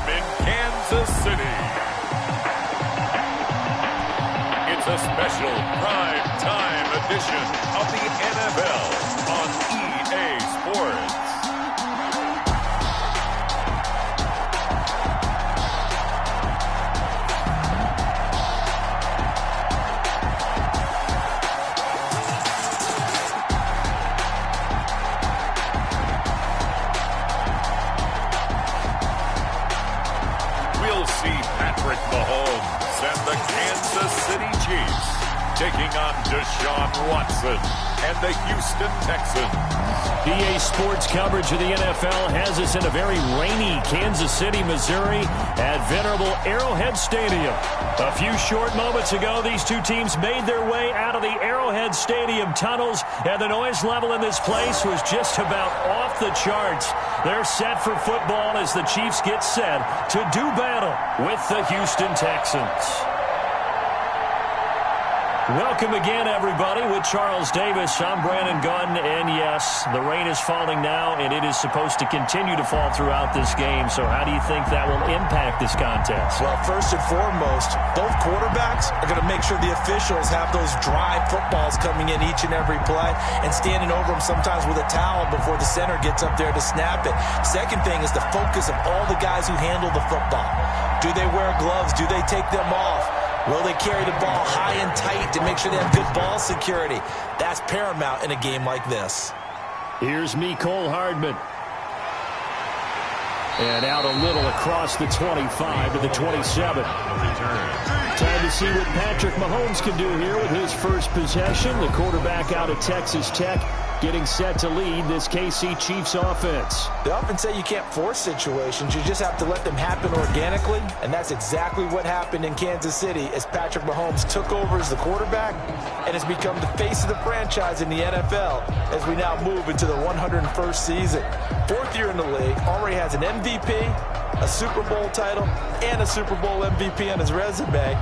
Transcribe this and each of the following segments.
Stadium in Kansas City. It's a special prime time edition of the NFL on EA Sports. Mahomes and the Kansas City Chiefs taking on Deshaun Watson and the Houston Texans. EA Sports coverage of the NFL has us in a very rainy Kansas City, Missouri at venerable Arrowhead Stadium. A few short moments ago, these two teams made their way out of the Arrowhead Stadium tunnels, and the noise level in this place was just about off the charts. They're set for football as the Chiefs get set to do battle with the Houston Texans. Welcome again, everybody, with Charles Davis. I'm Brandon Gunn, and yes, the rain is falling now, and it is supposed to continue to fall throughout this game. So how do you think that will impact this contest? Well, first and foremost, both quarterbacks are going to make sure the officials have those dry footballs coming in each and every play and standing over them sometimes with a towel before the center gets up there to snap it. Second thing is the focus of all the guys who handle the football. Do they wear gloves? Do they take them off? Will they carry the ball high and tight to make sure they have good ball security? That's paramount in a game like this. Here's Mecole Hardman. And out a little across the 25 to the 27. Time to see what Patrick Mahomes can do here with his first possession. The quarterback out of Texas Tech getting set to lead this KC Chiefs offense. They often say you can't force situations. You just have to let them happen organically, and that's exactly what happened in Kansas City as Patrick Mahomes took over as the quarterback and has become the face of the franchise in the NFL as we now move into the 101st season. Fourth year in the league, already has an MVP, a Super Bowl title, and a Super Bowl MVP on his resume.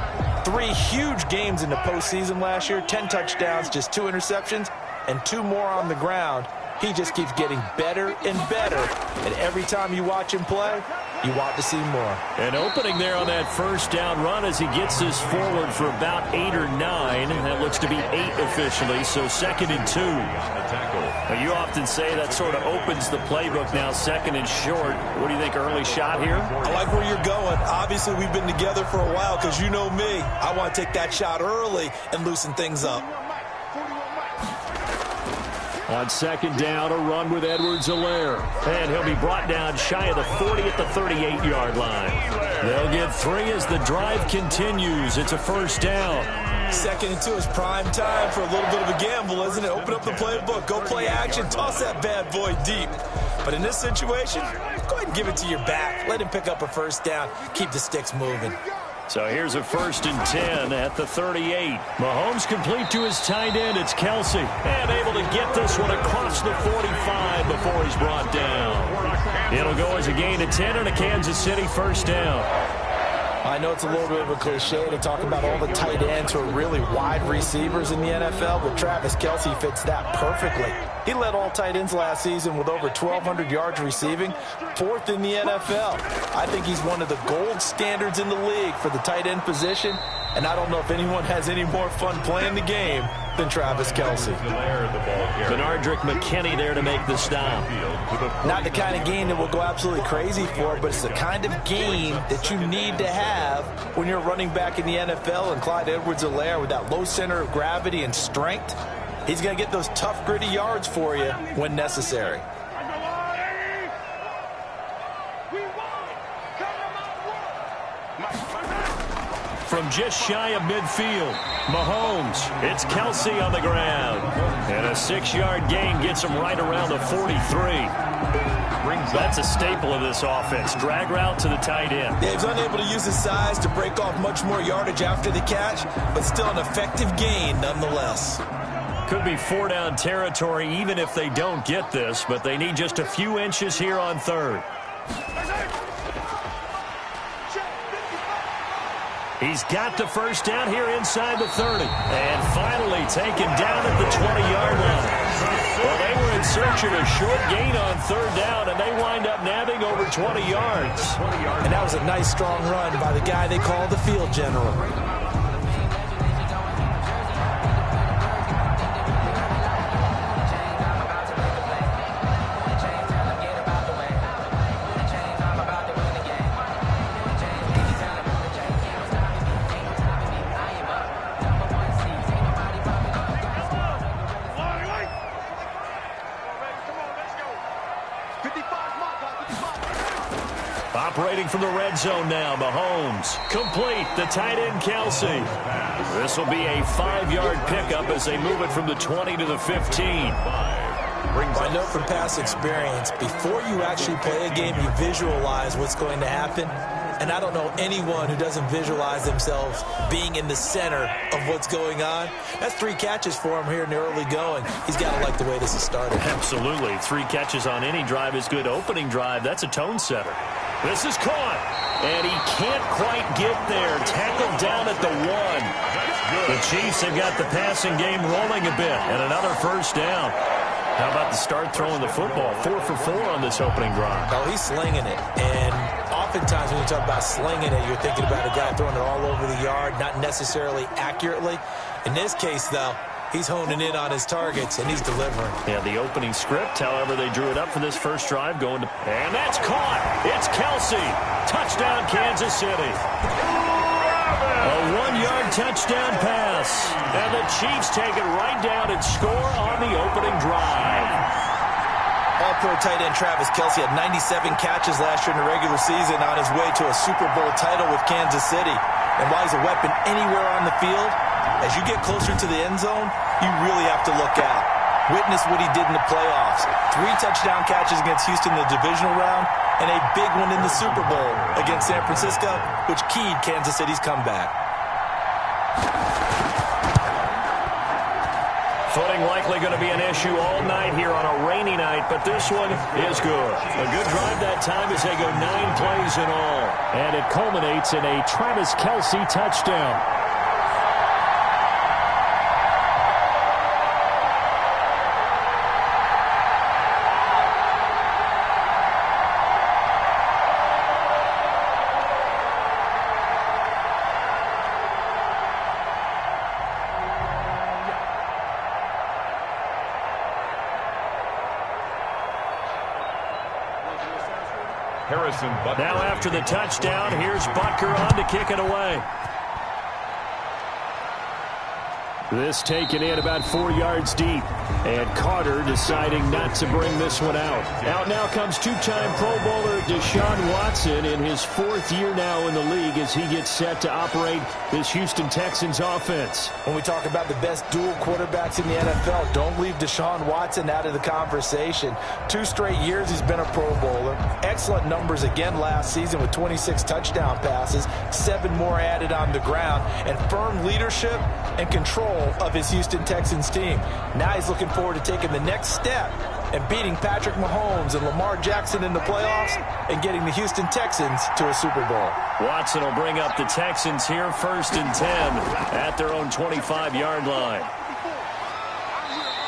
3 huge games in the postseason last year, 10 touchdowns, just 2 interceptions, and 2 more on the ground. He just keeps getting better and better. And every time you watch him play, you want to see more. An opening there on that first down run as he gets this forward for about 8 or 9. That looks to be 8 officially, so 2nd and 2. Now, you often say that sort of opens the playbook now, 2nd and short. What do you think, early shot here? I like where you're going. Obviously, we've been together for a while because you know me. I want to take that shot early and loosen things up. On 2nd down, a run with Edwards-Helaire. And he'll be brought down shy of the 40 at the 38-yard line. They'll get 3 as the drive continues. It's a first down. 2nd and 2 is prime time for a little bit of a gamble, isn't it? Open up the playbook, go play action, toss that bad boy deep. But in this situation, go ahead and give it to your back. Let him pick up a first down. Keep the sticks moving. So here's a 1st and 10 at the 38. Mahomes complete to his tight end. It's Kelsey. And able to get this one across the 45 before he's brought down. It'll go as a gain of 10 and a Kansas City first down. I know it's a little bit of a cliche to talk about all the tight ends who are really wide receivers in the NFL, but Travis Kelsey fits that perfectly. He led all tight ends last season with over 1,200 yards receiving, 4th in the NFL. I think he's one of the gold standards in the league for the tight end position, and I don't know if anyone has any more fun playing the game than Travis Kelsey. Benardrick McKinney there to make the stop. Not the kind of game that we'll go absolutely crazy for, but it's the kind of game that you need to have when you're running back in the NFL, and Clyde Edwards-Helaire with that low center of gravity and strength, he's going to get those tough, gritty yards for you when necessary. From just shy of midfield, Mahomes. It's Kelsey on the ground. And a 6-yard gain gets him right around the 43. That's a staple of this offense. Drag route to the tight end. Yeah, he's unable to use his size to break off much more yardage after the catch, but still an effective gain nonetheless. Could be 4-down territory even if they don't get this, but they need just a few inches here on 3rd. He's got the first down here inside the 30. And finally taken down at the 20-yard line. Well, they were in search of a short gain on third down, and they wind up nabbing over 20 yards. And that was a nice, strong run by the guy they call the field general. Operating from the red zone now, Mahomes. Complete, the tight end, Kelsey. This will be a 5-yard pickup as they move it from the 20 to the 15. By note from past experience, before you actually play a game, you visualize what's going to happen. And I don't know anyone who doesn't visualize themselves being in the center of what's going on. That's 3 catches for him here in the early going. He's got to like the way this has started. Absolutely. 3 catches on any drive is good. Opening drive, that's a tone setter. This is caught, and he can't quite get there. Tackled down at the 1. The Chiefs have got the passing game rolling a bit, and another first down. How about the start throwing the football? 4 for 4 on this opening drive. Oh, he's slinging it, and oftentimes when you talk about slinging it, you're thinking about a guy throwing it all over the yard, not necessarily accurately. In this case, though, he's honing in on his targets, and he's delivering. Yeah, the opening script, however, they drew it up for this first drive. And that's caught. It's Kelsey. Touchdown, Kansas City. A 1-yard touchdown pass. And the Chiefs take it right down and score on the opening drive. All-pro tight end Travis Kelce had 97 catches last year in the regular season on his way to a Super Bowl title with Kansas City. And while he's a weapon anywhere on the field, as you get closer to the end zone, you really have to look out. Witness what he did in the playoffs. 3 touchdown catches against Houston in the divisional round, and a big one in the Super Bowl against San Francisco, which keyed Kansas City's comeback. Footing likely going to be an issue all night here on a rainy night, but this one is good. A good drive that time as they go 9 plays in all. And it culminates in a Travis Kelce touchdown. Now after the touchdown, here's Butker on to kick it away. This taken in about 4 yards deep. And Carter deciding not to bring this one out. Out now comes 2-time Pro Bowler Deshaun Watson in his 4th year now in the league as he gets set to operate this Houston Texans offense. When we talk about the best dual quarterbacks in the NFL, don't leave Deshaun Watson out of the conversation. 2 straight years he's been a Pro Bowler. Excellent numbers again last season with 26 touchdown passes, 7 more added on the ground, and firm leadership and control of his Houston Texans team. Now he's looking forward to taking the next step and beating Patrick Mahomes and Lamar Jackson in the playoffs and getting the Houston Texans to a Super Bowl. Watson will bring up the Texans here 1st and 10 at their own 25-yard line.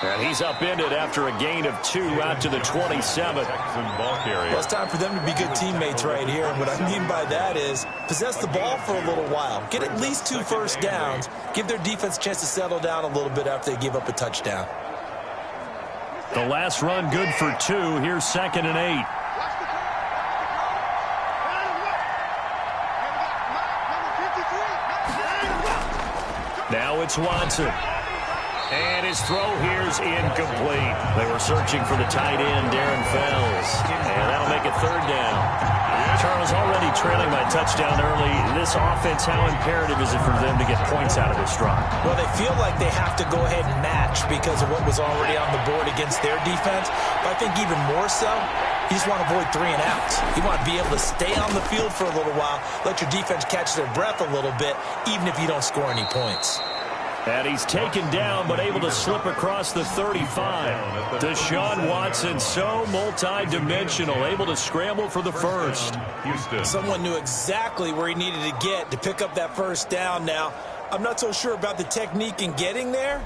And he's upended after a gain of 2 out to the 27. Well, it's time for them to be good teammates right here. And what I mean by that is possess the ball for a little while. Get at least 2 first downs. Give their defense a chance to settle down a little bit after they give up a touchdown. The last run good for 2. Here's 2nd and 8. Now it's Watson. And his throw here's incomplete. They were searching for the tight end, Darren Fells. And that'll make it 3rd down. Charles, already trailing by touchdown early. This offense, how imperative is it for them to get points out of this drive? Well, they feel like they have to go ahead and match because of what was already on the board against their defense. But I think even more so, you just want to avoid 3 and outs. You want to be able to stay on the field for a little while, let your defense catch their breath a little bit, even if you don't score any points. And he's taken down, but able to slip across the 35. Deshaun Watson, so multi-dimensional, able to scramble for the first. Houston. Someone knew exactly where he needed to get to pick up that first down. Now, I'm not so sure about the technique in getting there,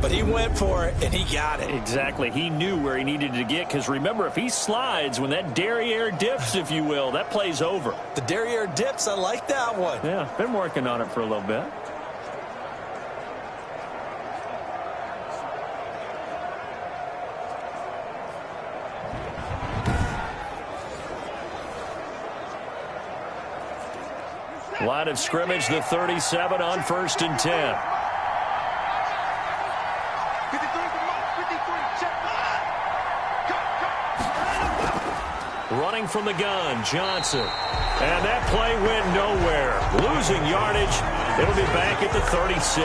But he went for it, and he got it. Exactly. He knew where he needed to get, because remember, if he slides, when that derriere dips, if you will, that play's over. The derriere dips, I like that one. Yeah, been working on it for a little bit. Line of scrimmage, the 37 on 1st and 10. Running from the gun, Johnson. And that play went nowhere. Losing yardage. It'll be back at the 36.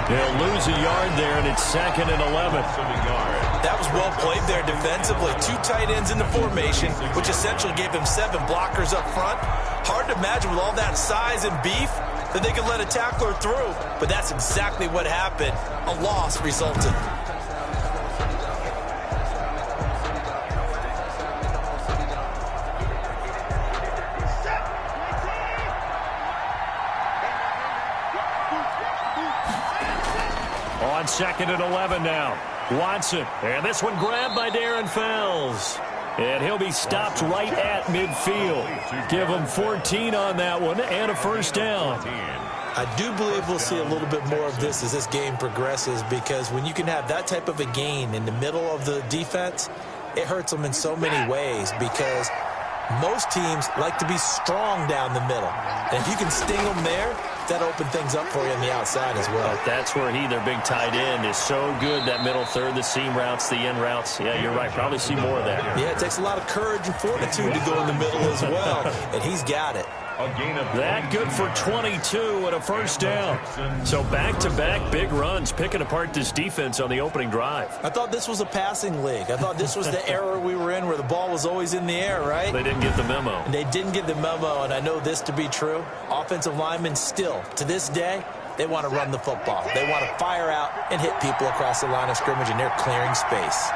They'll lose a yard there, and it's 2nd and 11. That was well played there defensively. 2 tight ends in the formation, which essentially gave them 7 blockers up front. Hard to imagine with all that size and beef that they could let a tackler through. But that's exactly what happened. A loss resulted. On 2nd and 11 now. Watson. And this one grabbed by Darren Fells. And he'll be stopped right at midfield. Give him 14 on that one and a first down. I do believe we'll see a little bit more of this as this game progresses, because when you can have that type of a gain in the middle of the defense, it hurts them in so many ways, because most teams like to be strong down the middle. And if you can sting them there, that opens things up for you on the outside as well. But that's where their big tight end, is so good, that middle third, the seam routes, the in routes. Yeah, you're right. Probably see more of that. Yeah, it takes a lot of courage and fortitude to go in the middle as well. And he's got it. That good for 22 and a first down. So back-to-back big runs, picking apart this defense on the opening drive. I thought this was a passing league. I thought this was the era we were in where the ball was always in the air, right? They didn't get the memo. And they didn't get the memo, and I know this to be true. Offensive linemen still, to this day, they want to run the football. They want to fire out and hit people across the line of scrimmage, and they're clearing space.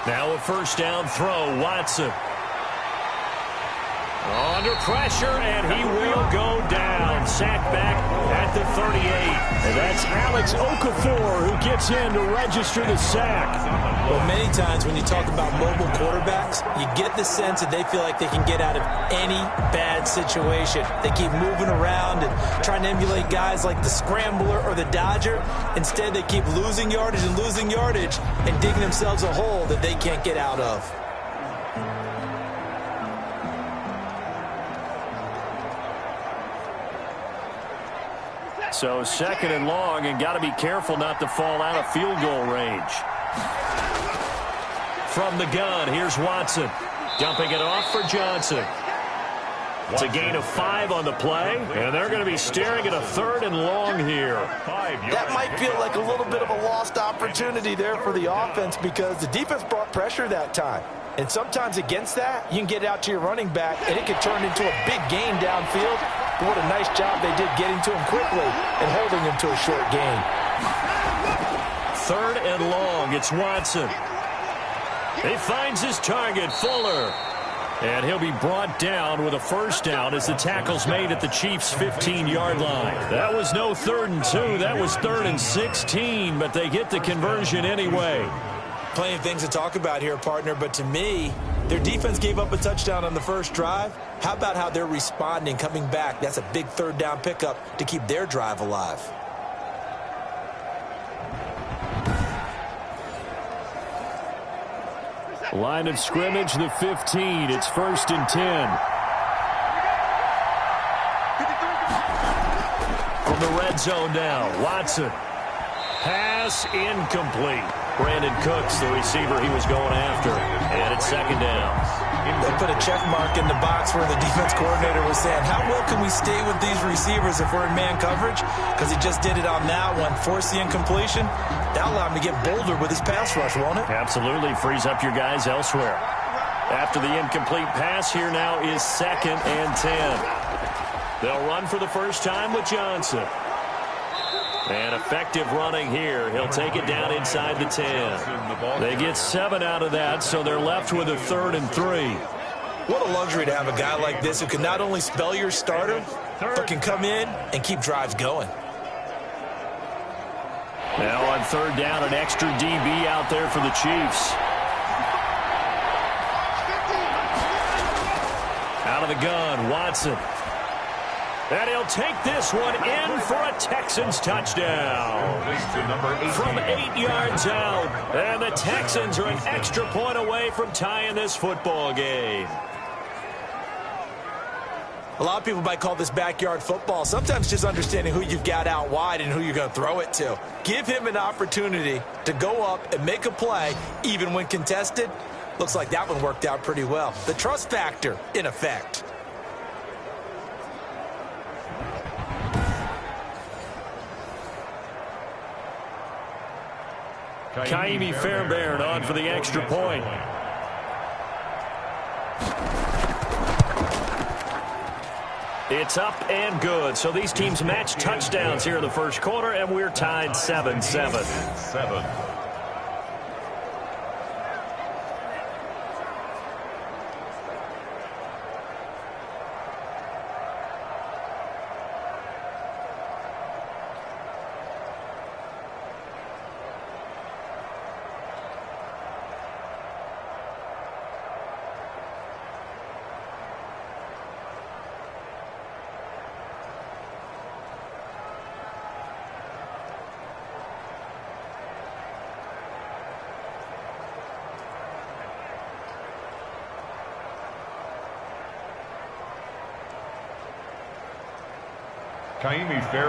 Now a first down throw, Watson. Under pressure, and he will go down. Sacked back at the 38. And that's Alex Okafor who gets in to register the sack. Well, many times when you talk about mobile quarterbacks, you get the sense that they feel like they can get out of any bad situation. They keep moving around and trying to emulate guys like the scrambler or the dodger. Instead, they keep losing yardage and digging themselves a hole that they can't get out of. So 2nd and long, and got to be careful not to fall out of field goal range. From the gun, here's Watson. Dumping it off for Johnson. It's a gain of 5 on the play, and they're going to be staring at a 3rd and long here. That might feel like a little bit of a lost opportunity there for the offense, because the defense brought pressure that time. And sometimes against that, you can get it out to your running back, and it can turn into a big gain downfield. But what a nice job they did getting to him quickly and holding him to a short gain. 3rd and long, it's Watson. He finds his target, Fuller. And he'll be brought down with a first down as the tackle's made at the Chiefs' 15-yard line. That was no 3rd and 2. That was 3rd and 16, but they get the conversion anyway. Plenty of things to talk about here, partner, but to me, their defense gave up a touchdown on the first drive. How about how they're responding, coming back? That's a big 3rd down pickup to keep their drive alive. Line of scrimmage, the 15. It's 1st and 10. From the red zone now, Watson. Pass incomplete. Brandon Cooks, the receiver he was going after. And it's 2nd down. They put a check mark in the box where the defense coordinator was saying, how well can we stay with these receivers if we're in man coverage? Because he just did it on that one, forced the incompletion. That'll allow him to get bolder with his pass rush, won't it? Absolutely. Frees up your guys elsewhere. After the incomplete pass, here now is 2nd and 10. They'll run for the first time with Johnson. And effective running here. He'll take it down inside the 10. They get 7 out of that, so they're left with a 3rd and 3. What a luxury to have a guy like this who can not only spell your starter, but can come in and keep drives going. Now on third down, an extra DB out there for the Chiefs. Out of the gun, Watson. And he'll take this one in for a Texans touchdown. From 8 yards out. And the Texans are an extra point away from tying this football game. A lot of people might call this backyard football. Sometimes just understanding who you've got out wide and who you're going to throw it to. Give him an opportunity to go up and make a play, even when contested. Looks like that one worked out pretty well. The trust factor in effect. Kaimi Fairbairn on for the extra point. It's up and good. So these teams match touchdowns here in the first quarter, and we're tied 7-7.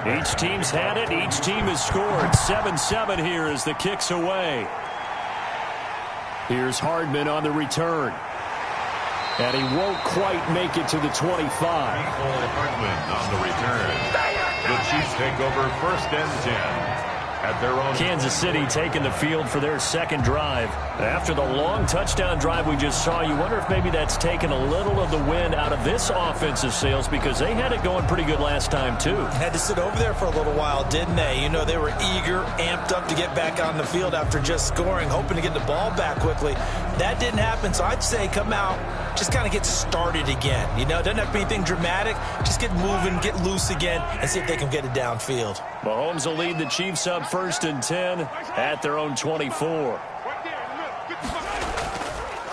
Each team's had it. Each team has scored. 7-7 here as the kick's away. Here's Hardman on the return. And he won't quite make it to the 25. Hardman on the return. The Chiefs take over first and 10. At their own. Kansas City taking the field for their second drive. After the long touchdown drive we just saw, you wonder if maybe that's taken a little of the wind out of this offensive sails, because they had it going pretty good last time too. Had to sit over there for a little while, didn't they? You know, they were eager, amped up to get back on the field after just scoring, hoping to get the ball back quickly. That didn't happen, so I'd say come out, just kind of get started again. You know, it doesn't have to be anything dramatic. Just get moving, get loose again, and see if they can get it downfield. Mahomes will lead the Chiefs up first and 10 at their own 24.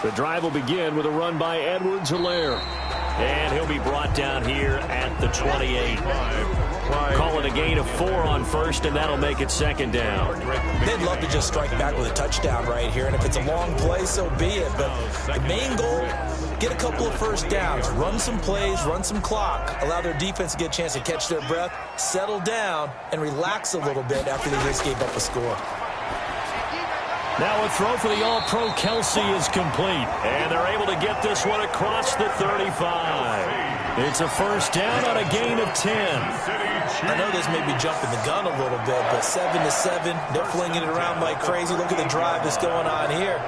The drive will begin with a run by Edwards-Helaire. And he'll be brought down here at the 28. Call it a gain of 4 on first, and that'll make it second down. They'd love to just strike back with a touchdown right here, and if it's a long play, so be it. But the main goal, get a couple of first downs, run some plays, run some clock, allow their defense to get a chance to catch their breath, settle down, and relax a little bit after they just gave up a score. Now a throw for the All-Pro Kelsey is complete. And they're able to get this one across the 35. It's a first down on a gain of 10. I know this may be jumping the gun a little bit, but 7-7, they're flinging it around like crazy. Look at the drive that's going on here.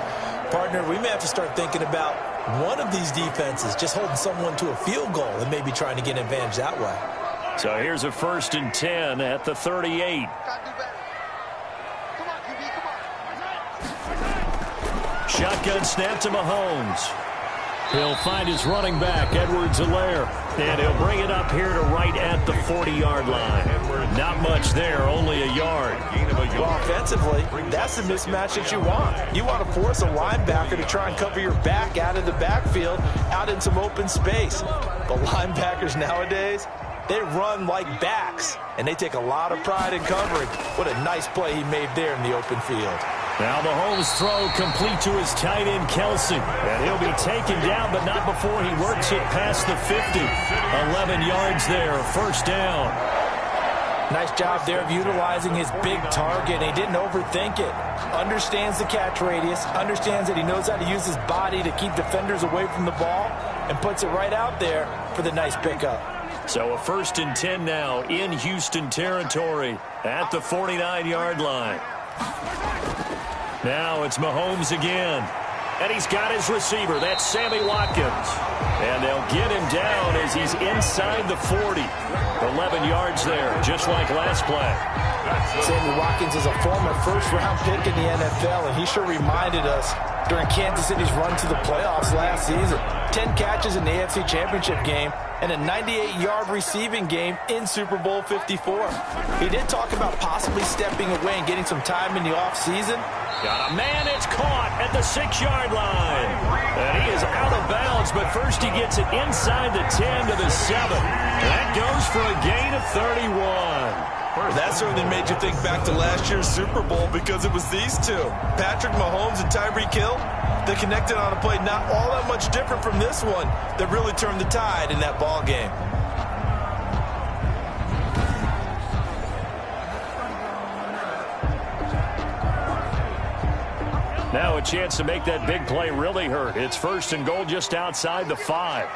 Partner, we may have to start thinking about one of these defenses just holding someone to a field goal and maybe trying to get an advantage that way. So here's a first and 10 at the 38. Shotgun snap to Mahomes. He'll find his running back, Edwards-Helaire. And he'll bring it up here to right at the 40-yard line. Not much there, only a yard. Well, offensively, that's the mismatch that you want. You want to force a linebacker to try and cover your back out of the backfield, out in some open space. But linebackers nowadays, they run like backs, and they take a lot of pride in covering. What a nice play he made there in the open field. Now Mahomes' throw complete to his tight end, Kelsey. And he'll be taken down, but not before he works it past the 50. 11 yards there, first down. Nice job there of utilizing his big target. He didn't overthink it. Understands the catch radius, understands that he knows how to use his body to keep defenders away from the ball, and puts it right out there for the nice pickup. So a first and 10 now in Houston territory at the 49-yard line. Now it's Mahomes again. And he's got his receiver. That's Sammy Watkins. And they'll get him down as he's inside the 40. 11 yards there, just like last play. Sammy Watkins is a former first-round pick in the NFL, and he sure reminded us during Kansas City's run to the playoffs last season. 10 catches in the AFC Championship game, and a 98-yard receiving game in Super Bowl 54. He did talk about possibly stepping away and getting some time in the offseason. Got a man, it's caught at the 6-yard line. And he is out of bounds, but first he gets it inside the 10 to the 7. That goes for a gain of 31. That certainly made you think back to last year's Super Bowl because it was these two, Patrick Mahomes and Tyreek Hill. They connected on a play not all that much different from this one that really turned the tide in that ball game. Now a chance to make that big play really hurt. It's 1st and goal just outside the 5.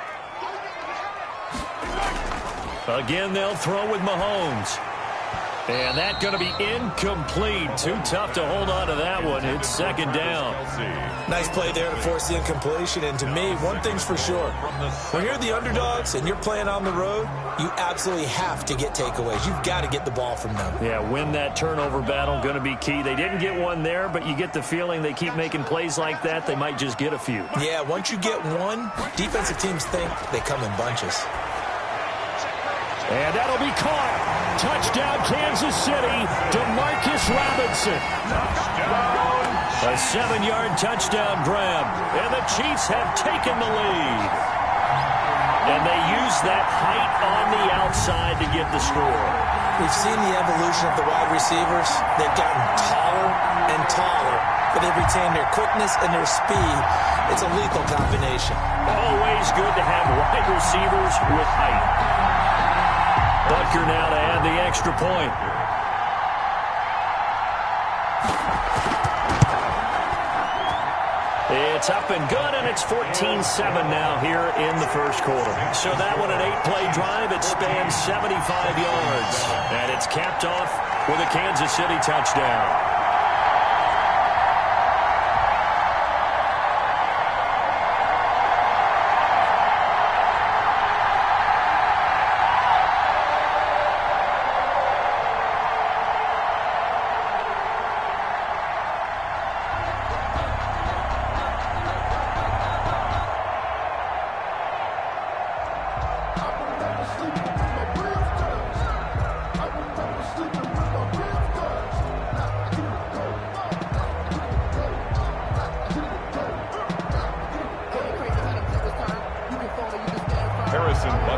Again, they'll throw with Mahomes. And that's going to be incomplete. Too tough to hold on to that one. It's 2nd down. Nice play there to force the incompletion. And to me, one thing's for sure. When you're the underdogs and you're playing on the road, you absolutely have to get takeaways. You've got to get the ball from them. Yeah, win that turnover battle, going to be key. They didn't get one there, but you get the feeling they keep making plays like that, they might just get a few. Yeah, once you get one, defensive teams think they come in bunches. And that'll be caught. Touchdown, Kansas City, DeMarcus Robinson. A 7-yard touchdown grab, and the Chiefs have taken the lead. And they use that height on the outside to get the score. We've seen the evolution of the wide receivers. They've gotten taller and taller, but they've retained their quickness and their speed. It's a lethal combination. Always good to have wide receivers with height. Butker now to add the extra point. It's up and good, and it's 14-7 now here in the first quarter. So that one, an 8-play drive. It spans 75 yards, and it's capped off with a Kansas City touchdown.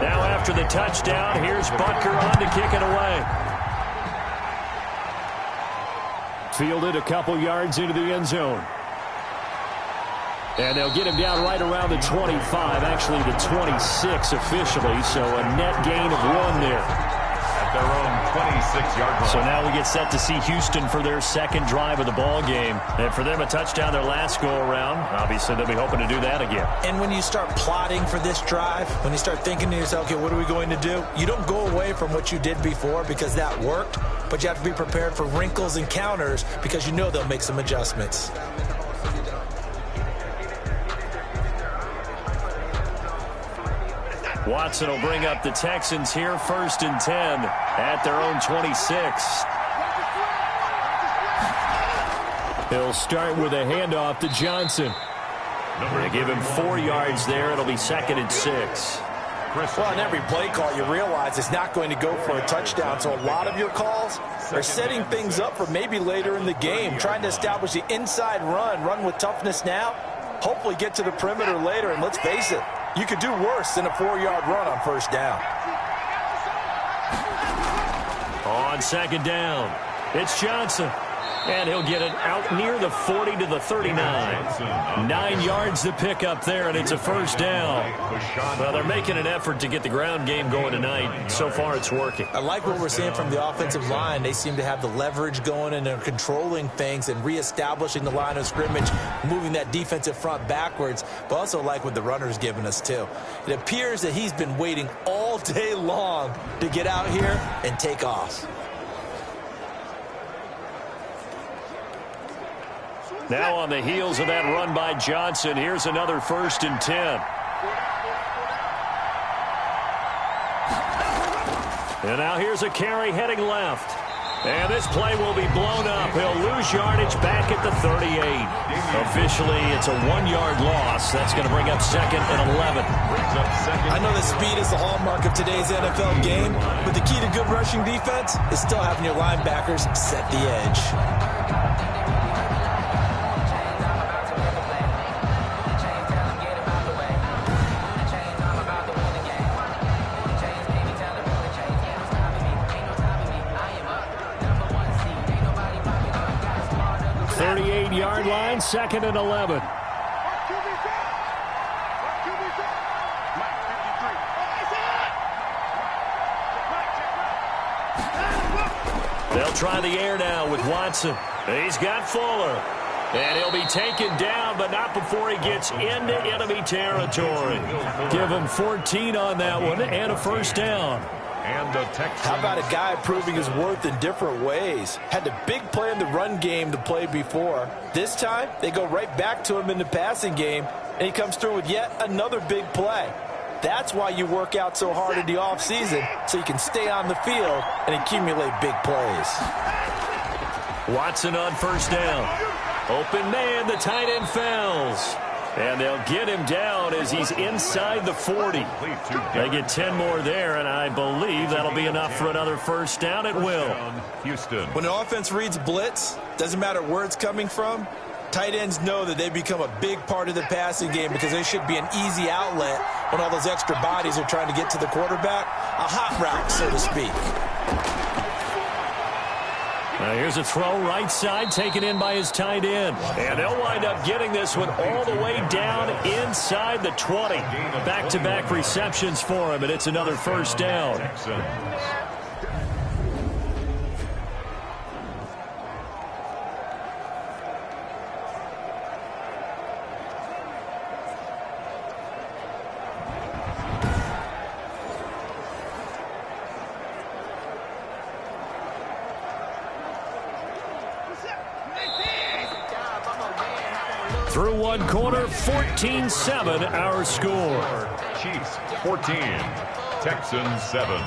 Now after the touchdown, here's Butker on to kick it away. Fielded a couple yards into the end zone. And they'll get him down right around the 25, actually the 26 officially, so a net gain of 1 there. At their own 26-yard line. So now we get set to see Houston for their second drive of the ball game. And for them, a touchdown their last go-around. Obviously, they'll be hoping to do that again. And when you start plotting for this drive, when you start thinking to yourself, okay, what are we going to do? You don't go away from what you did before because that worked, but you have to be prepared for wrinkles and counters because you know they'll make some adjustments. Watson will bring up the Texans here, 1st and 10 at their own 26. He'll start with a handoff to Johnson. They give him 4 yards there. It'll be 2nd and 6. Well, in every play call, you realize it's not going to go for a touchdown. So a lot of your calls are setting things up for maybe later in the game, trying to establish the inside run with toughness now, hopefully get to the perimeter later. And let's face it, you could do worse than a 4-yard run on 1st down. On 2nd down, it's Johnson. And he'll get it out near the 40 to the 39. 9 yards to pick up there, and it's a 1st down. Well, they're making an effort to get the ground game going tonight. So far, it's working. I like what we're seeing from the offensive line. They seem to have the leverage going, and they're controlling things and reestablishing the line of scrimmage, moving that defensive front backwards, but also like what the runner's giving us, too. It appears that he's been waiting all day long to get out here and take off. Now on the heels of that run by Johnson, here's another 1st and 10. And now here's a carry heading left. And this play will be blown up. He'll lose yardage back at the 38. Officially, it's a 1-yard loss. That's going to bring up 2nd and 11. I know that speed is the hallmark of today's NFL game, but the key to good rushing defense is still having your linebackers set the edge. Yard line, 2nd and 11. They'll try the air now with Watson. He's got Fuller. And he'll be taken down, but not before he gets into enemy territory. Give him 14 on that one and a first down. And the Texans. How about a guy proving his worth in different ways? Had a big play in the run game to play before. This time, they go right back to him in the passing game, and he comes through with yet another big play. That's why you work out so hard in the offseason, so you can stay on the field and accumulate big plays. Watson on first down. Open man, the tight end Fells. And they'll get him down as he's inside the 40. They get 10 more there, and I believe that'll be enough for another first down. It will. Houston. When the offense reads blitz, doesn't matter where it's coming from, tight ends know that they become a big part of the passing game because they should be an easy outlet when all those extra bodies are trying to get to the quarterback. A hot route, so to speak. Here's a throw right side taken in by his tight end. And they'll wind up getting this one all the way down inside the 20. Back-to-back receptions for him, and it's another first down. Through one quarter, 14-7 our score. Chiefs 14, Texans 7.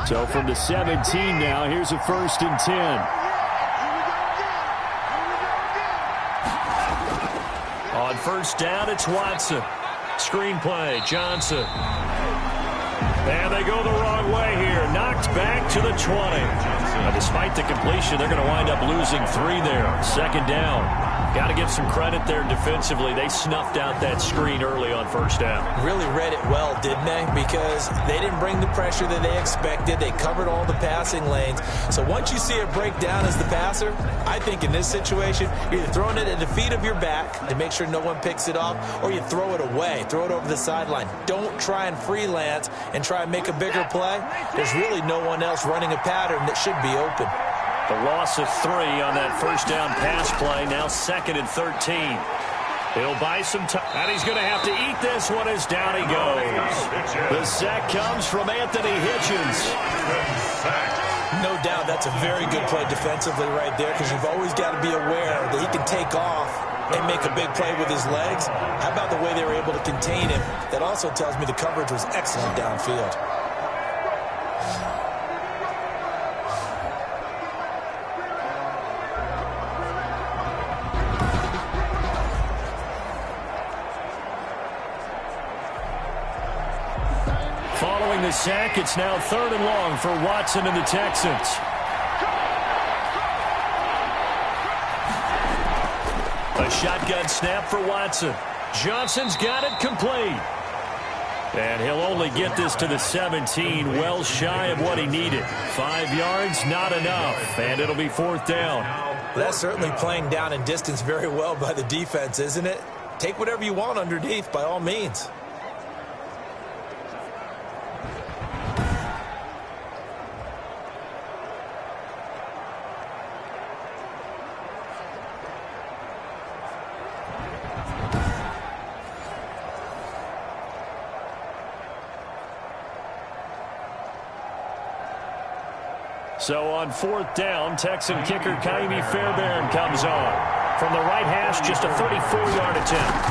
So from the 17 now, here's a 1st and 10. On first down, it's Watson. Screen play, Johnson. And they go the wrong way here. Knocked back to the 20. Now, despite the completion, they're going to wind up losing 3 there. 2nd down. Got to give some credit there defensively. They snuffed out that screen early on first down. Really read it well, didn't they? Because they didn't bring the pressure that they expected. They covered all the passing lanes. So once you see it break down as the passer, I think in this situation, you're either throwing it at the feet of your back to make sure no one picks it off, or you throw it away. Throw it over the sideline. Don't try and freelance and try and make a bigger play. There's really no one else running a pattern that should be open. The loss of 3 on that first down pass play. Now 2nd and 13. He'll buy some time, and he's going to have to eat this one as down he goes. The sack comes from Anthony Hitchens. No doubt that's a very good play defensively right there, because you've always got to be aware that he can take off and make a big play with his legs. How about the way they were able to contain him? That also tells me the coverage was excellent downfield. Following the sack, it's now 3rd and long for Watson and the Texans. A shotgun snap for Watson. Johnson's got it complete. And he'll only get this to the 17, well shy of what he needed. 5 yards, not enough, and it'll be 4th down. That's certainly playing down and distance very well by the defense, isn't it? Take whatever you want underneath, by all means. So on 4th down, Texan kicker Kaimi Fairbairn comes on. From the right hash, just a 34-yard attempt.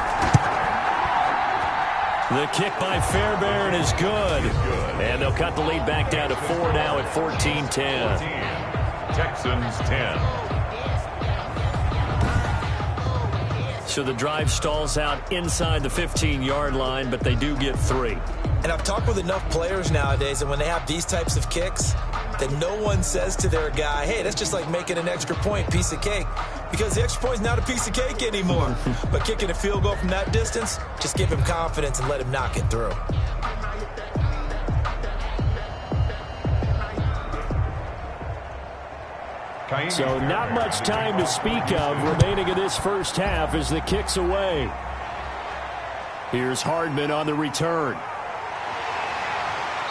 The kick by Fairbairn is good. And they'll cut the lead back down to 4 now at 14-10. Texans 10. So the drive stalls out inside the 15-yard line, but they do get 3. And I've talked with enough players nowadays, and when they have these types of kicks, that no one says to their guy, hey, that's just like making an extra point, piece of cake. Because the extra point is not a piece of cake anymore. But kicking a field goal from that distance, just give him confidence and let him knock it through. So not much time to speak of remaining in this first half as the kick's away. Here's Hardman on the return.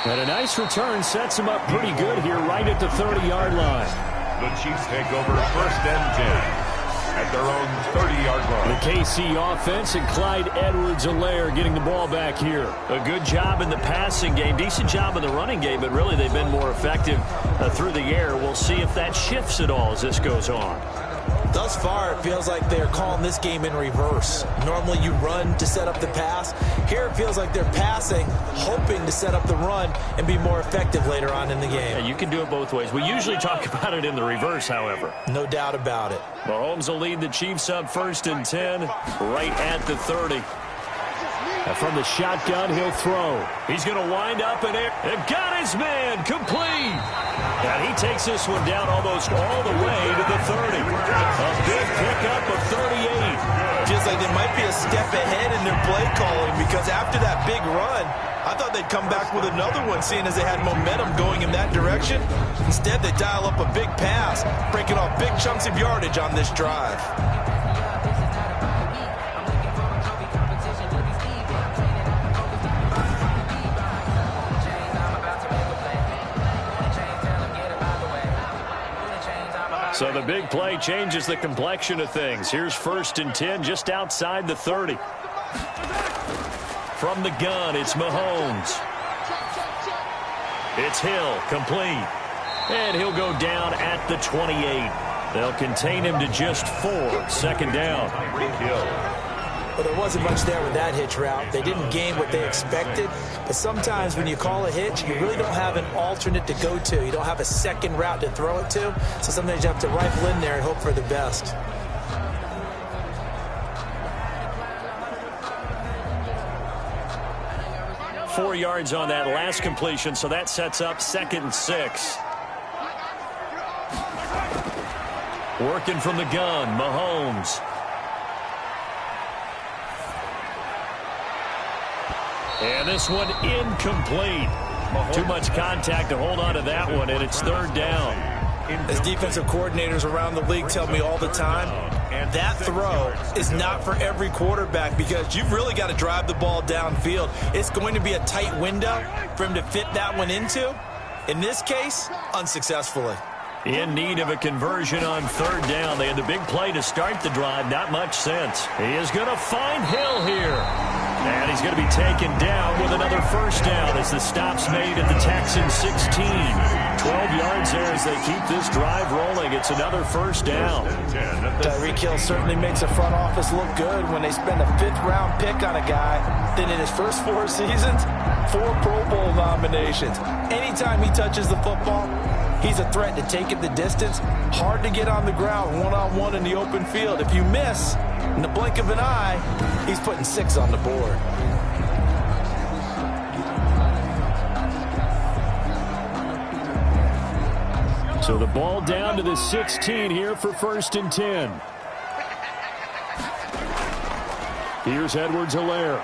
And a nice return sets him up pretty good here right at the 30-yard line. The Chiefs take over 1st and 10 at their own 30-yard line. The KC offense and Clyde Edwards-Helaire getting the ball back here. A good job in the passing game, decent job in the running game, but really they've been more effective through the air. We'll see if that shifts at all as this goes on. Thus far, it feels like they're calling this game in reverse. Normally you run to set up the pass. Here it feels like they're passing, hoping to set up the run and be more effective later on in the game. Yeah, you can do it both ways. We usually talk about it in the reverse, however. No doubt about it. Mahomes will lead the Chiefs up 1st and 10, right at the 30. And from the shotgun, he'll throw. He's going to wind up in air. And got his man complete. And he takes this one down almost all the way to the 30. A big pickup of 38. Feels like they might be a step ahead in their play calling because after that big run, I thought they'd come back with another one, seeing as they had momentum going in that direction. Instead, they dial up a big pass, breaking off big chunks of yardage on this drive. So the big play changes the complexion of things. Here's 1st and 10 just outside the 30. From the gun, it's Mahomes. It's Hill, complete. And he'll go down at the 28. They'll contain him to just 4. 2nd down. Well, there wasn't much there with that hitch route. They didn't gain what they expected. But sometimes when you call a hitch, you really don't have an alternate to go to. You don't have a second route to throw it to. So sometimes you have to rifle in there and hope for the best. Four yards on that last completion, so that sets up 2nd and 6. Working from the gun, Mahomes. And this one incomplete. Too much contact to hold on to that one, and it's 3rd down. As defensive coordinators around the league tell me all the time, that throw is not for every quarterback because you've really got to drive the ball downfield. It's going to be a tight window for him to fit that one into. In this case, unsuccessfully. In need of a conversion on 3rd down. They had the big play to start the drive. Not much sense. He is going to find Hill here. And he's going to be taken down with another 1st down as the stop's made at the Texans 16. 12 yards there as they keep this drive rolling. It's another 1st down. Tyreek Hill certainly makes a front office look good when they spend a 5th-round pick on a guy. Then in his first 4 seasons, 4 Pro Bowl nominations. Anytime he touches the football, he's a threat to take it the distance. Hard to get on the ground one-on-one in the open field. If you miss, in the blink of an eye, he's putting 6 on the board. So the ball down to the 16 here for 1st and 10. Here's Edwards-Helaire.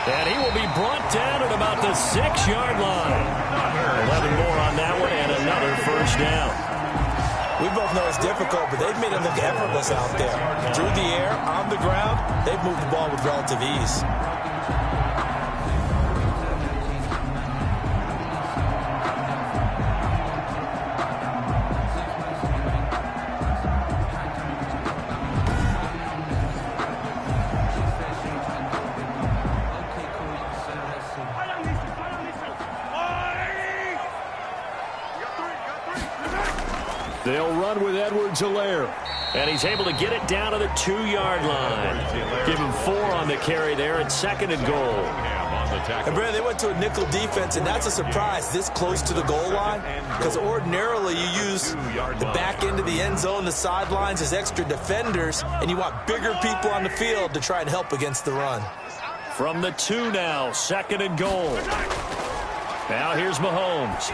And he will be brought down at about the 6-yard line. 11 more on that one and another 1st down. We both know it's difficult, but they've made it look effortless out there. Through the air, on the ground, they've moved the ball with relative ease. They'll run with Edwards-Helaire. And he's able to get it down to the 2-yard line. Give him 4 on the carry there at 2nd and goal. And Brad, they went to a nickel defense, and that's a surprise this close to the goal line, because ordinarily you use the back end of the end zone, the sidelines as extra defenders, and you want bigger people on the field to try and help against the run. From the 2 now, 2nd and goal. Now here's Mahomes.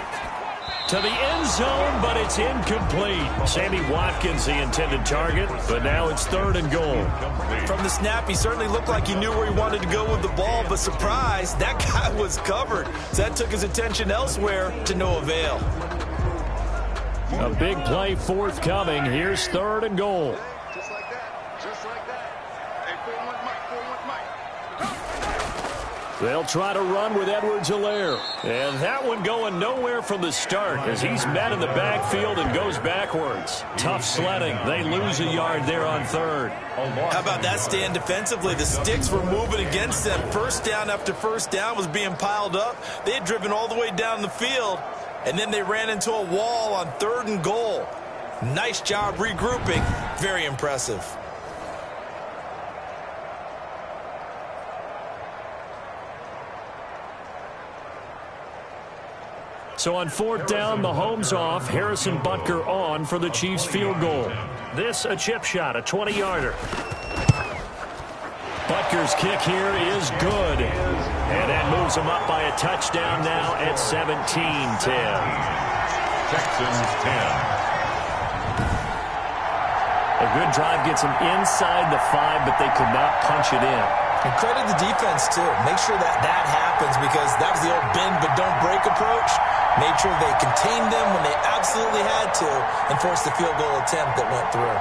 To the end zone, but it's incomplete. Sammy Watkins, the intended target, but now it's 3rd and goal. From the snap, he certainly looked like he knew where he wanted to go with the ball, but surprise, that guy was covered. So that took his attention elsewhere to no avail. A big play forthcoming. Here's 3rd and goal. Just like that. Just like that. Hey, 4-1 Mike. 4-1 Mike. They'll try to run with Edwards-Helaire. And that one going nowhere from the start as he's met in the backfield and goes backwards. Tough sledding. They lose a yard there on 3rd. How about that stand defensively? The sticks were moving against them. First down after first down was being piled up. They had driven all the way down the field, and then they ran into a wall on 3rd and goal. Nice job regrouping. Very impressive. So on 4th down, Mahomes off, Harrison Butker on for the Chiefs field goal. This a chip shot, a 20-yarder. Butker's kick here is good. And that moves him up by a touchdown now at 17-10. Texans 10. A good drive gets him inside the 5, but they could not punch it in. And credit the defense, too. Make sure that happens, because that was the old bend but don't break approach. Made sure they contained them when they absolutely had to and forced the field goal attempt that went through.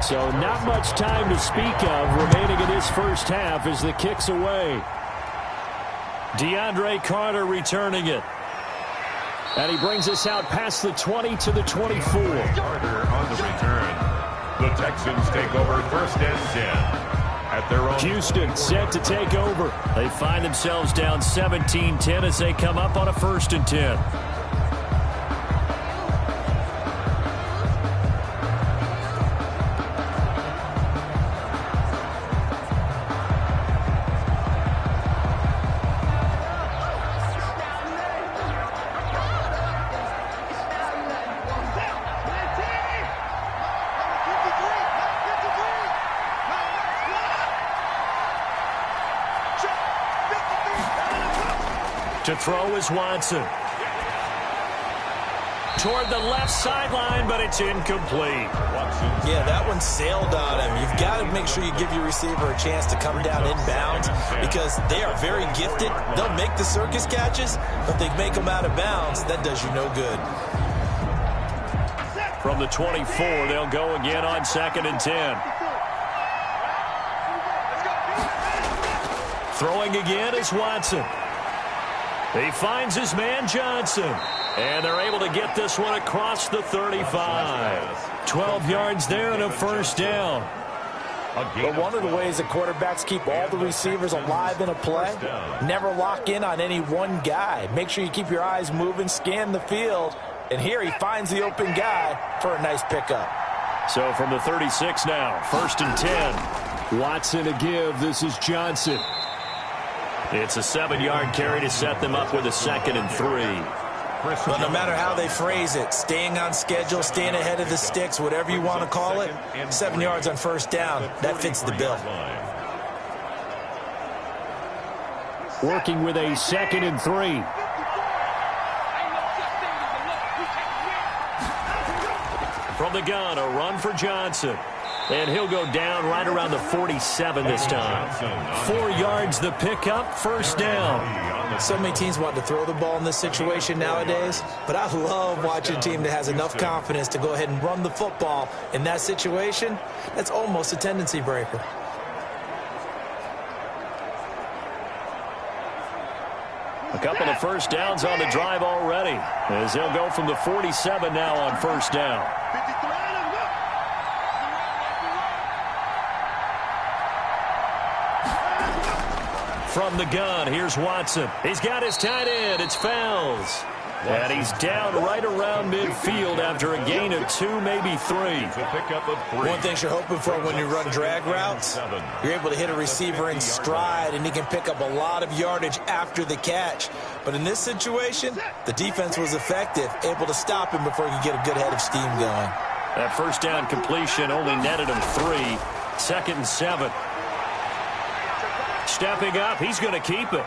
So not much time to speak of remaining in this first half as the kick's away. DeAndre Carter returning it. And he brings us out past the 20 to the 24. Carter on the return. The Texans take over 1st and 10 at their own. Houston set to take over. They find themselves down 17-10 as they come up on a 1st and 10. To throw is Watson. Toward the left sideline, but it's incomplete. Yeah, that one sailed on him. You've got to make sure you give your receiver a chance to come down inbounds, because they are very gifted. They'll make the circus catches, but they make them out of bounds. That does you no good. From the 24, they'll go again on 2nd and 10. Throwing again is Watson. He finds his man Johnson. And they're able to get this one across the 35. 12 yards there and a 1st down. But one of the ways that quarterbacks keep all the receivers alive in a play, never lock in on any one guy. Make sure you keep your eyes moving, scan the field. And here he finds the open guy for a nice pickup. So from the 36 now, 1st and 10. Watson a give. This is Johnson. It's a 7-yard carry to set them up with a 2nd and 3. But no matter how they phrase it, staying on schedule, staying ahead of the sticks, whatever you want to call it, 7 yards on 1st down, that fits the bill. Working with a 2nd and 3. From the gun, a run for Johnson. And he'll go down right around the 47 this time. 4 yards the pickup, 1st down. So many teams want to throw the ball in this situation nowadays, but I love watching a team that has enough confidence to go ahead and run the football. In that situation, that's almost a tendency breaker. A couple of 1st downs on the drive already, as they'll go from the 47 now on 1st down. From the gun, here's Watson. He's got his tight end. It's Fells. And he's down right around midfield after a gain of 2, maybe 3. One thing you're hoping for when you run drag routes, you're able to hit a receiver in stride, and he can pick up a lot of yardage after the catch. But in this situation, the defense was effective, able to stop him before he could get a good head of steam going. That first down completion only netted him 3. 2nd and 7. Stepping up, he's going to keep it.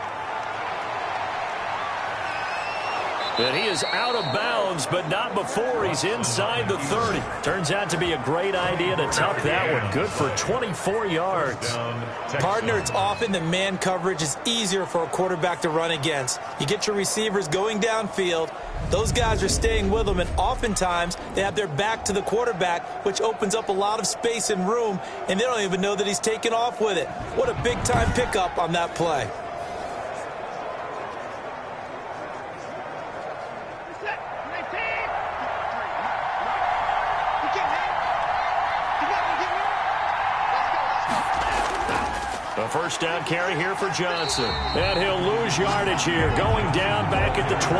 And he is out of bounds, but not before he's inside the 30. Turns out to be a great idea to tuck that one. Good for 24 yards. Partner, it's often that man coverage is easier for a quarterback to run against. You get your receivers going downfield. Those guys are staying with them, and oftentimes they have their back to the quarterback, which opens up a lot of space and room, and they don't even know that he's taken off with it. What a big-time pickup on that play. A first down carry here for Johnson. And he'll lose yardage here. Going down back at the 28.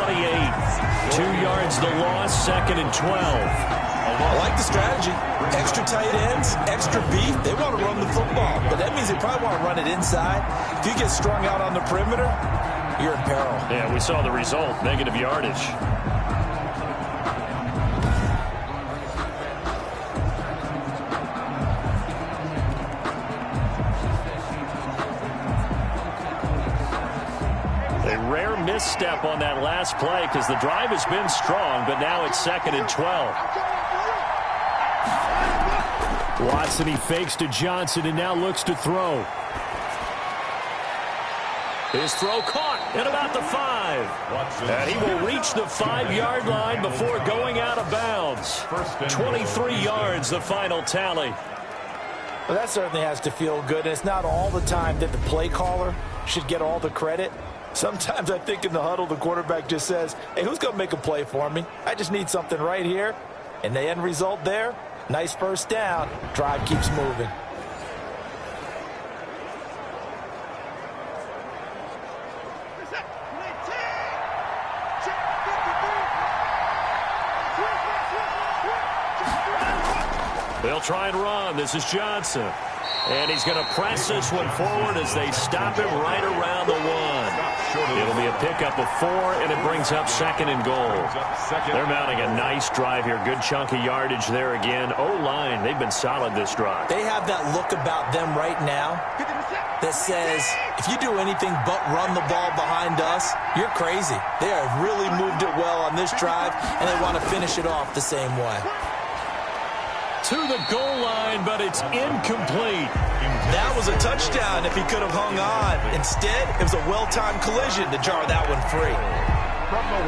2 yards the loss, 2nd and 12. I like the strategy. Extra tight ends, extra beef. They want to run the football, but that means they probably want to run it inside. If you get strung out on the perimeter, you're in peril. Yeah, we saw the result, negative yardage. Misstep on that last play because the drive has been strong, but now it's 2nd and 12. Watson, he fakes to Johnson and now looks to throw. His throw caught at about the 5. And he will reach the 5-yard line before going out of bounds. 23 yards, the final tally. Well, that certainly has to feel good, and it's not all the time that the play caller should get all the credit. Sometimes I think in the huddle, the quarterback just says, hey, who's going to make a play for me? I just need something right here. And the end result there, nice first down. Drive keeps moving. They'll try and run. This is Johnson. And he's going to press this one forward as they stop him right around the 1. It'll be a pickup of 4, and it brings up 2nd and goal. They're mounting a nice drive here. Good chunk of yardage there again. O-line, they've been solid this drive. They have that look about them right now that says, if you do anything but run the ball behind us, you're crazy. They have really moved it well on this drive, and they want to finish it off the same way. To the goal line, but it's incomplete. That was a touchdown if he could have hung on. Instead, it was a well-timed collision to jar that one free. From the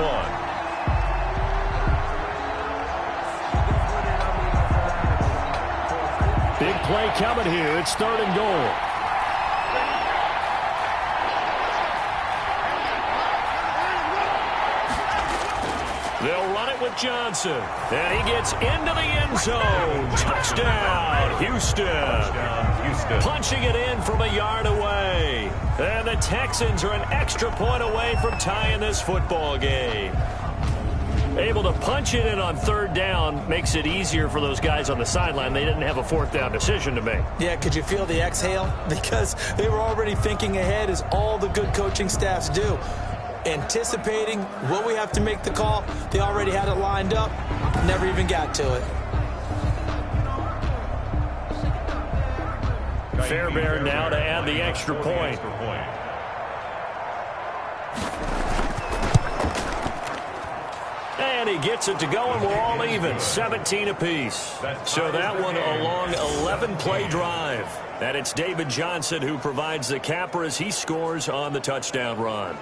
1. Big play coming here. It's 3rd and goal. They'll run it with Johnson. And he gets into the end zone. Touchdown, Houston. Punching it in from a yard away. And the Texans are an extra point away from tying this football game. Able to punch it in on 3rd down makes it easier for those guys on the sideline. They didn't have a 4th down decision to make. Yeah, could you feel the exhale? Because they were already thinking ahead, as all the good coaching staffs do. Anticipating what we have to make the call. They already had it lined up. Never even got to it. Fairbairn now to add the extra point. And he gets it to go, and we're all even. 17 apiece. So that one a long 11-play drive. And it's David Johnson who provides the capper as he scores on the touchdown run.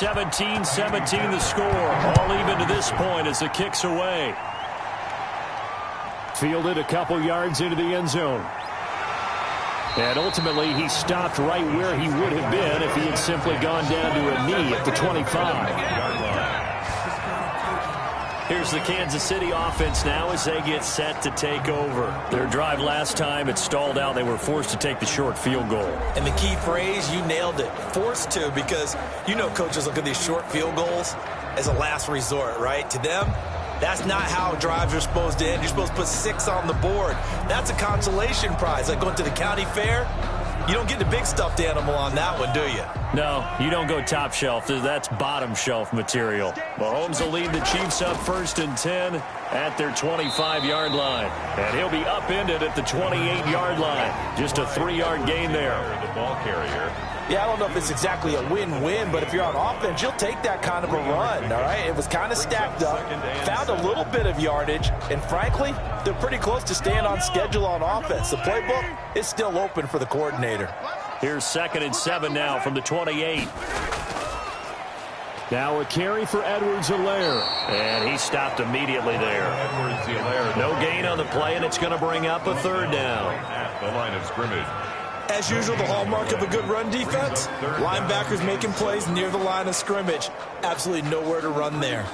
17-17 the score. All even to this point as the kick's away. Fielded a couple yards into the end zone. And ultimately, he stopped right where he would have been if he had simply gone down to a knee at the 25. Here's the Kansas City offense now as they get set to take over. Their drive last time, it stalled out. They were forced to take the short field goal. And the key phrase, you nailed it, forced to, because you know coaches look at these short field goals as a last resort, right? To them, that's not how drives are supposed to end. You're supposed to put 6 on the board. That's a consolation prize. Like going to the county fair, you don't get the big stuffed animal on that one, do you? No, you don't go top shelf. That's bottom shelf material. Mahomes will lead the Chiefs up 1st and 10 at their 25-yard line. And he'll be upended at the 28-yard line. Just a 3-yard gain there. The ball carrier. Yeah, I don't know if it's exactly a win-win, but if you're on offense, you'll take that kind of a run, all right? It was kind of stacked up, found a little bit of yardage, and frankly, they're pretty close to staying on schedule on offense. The playbook is still open for the coordinator. Here's 2nd and 7 now from the 28. Now a carry for Edwards-Helaire. And he stopped immediately there. No gain on the play, and it's going to bring up a 3rd down. At the line of scrimmage. As usual, the hallmark of a good run defense, linebackers making plays near the line of scrimmage. Absolutely nowhere to run there.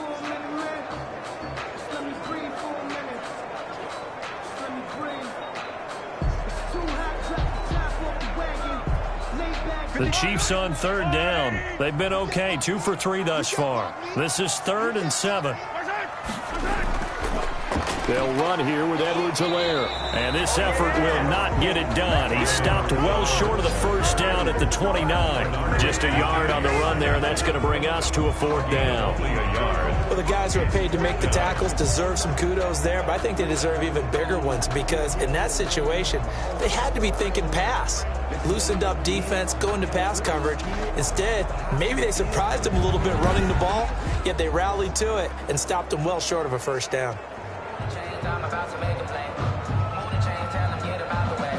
The Chiefs on 3rd down. They've been okay, 2 for 3 thus far. This is 3rd and 7. They'll run here with Edwards-Helaire. And this effort will not get it done. He stopped well short of the 1st down at the 29. Just a yard on the run there, and that's going to bring us to a 4th down. Well, the guys who are paid to make the tackles deserve some kudos there, but I think they deserve even bigger ones because in that situation, they had to be thinking pass. Loosened up defense, going to pass coverage. Instead, maybe they surprised them a little bit running the ball, yet they rallied to it and stopped them well short of a 1st down. I'm about to make a play. Move the chain, tell them get about the way.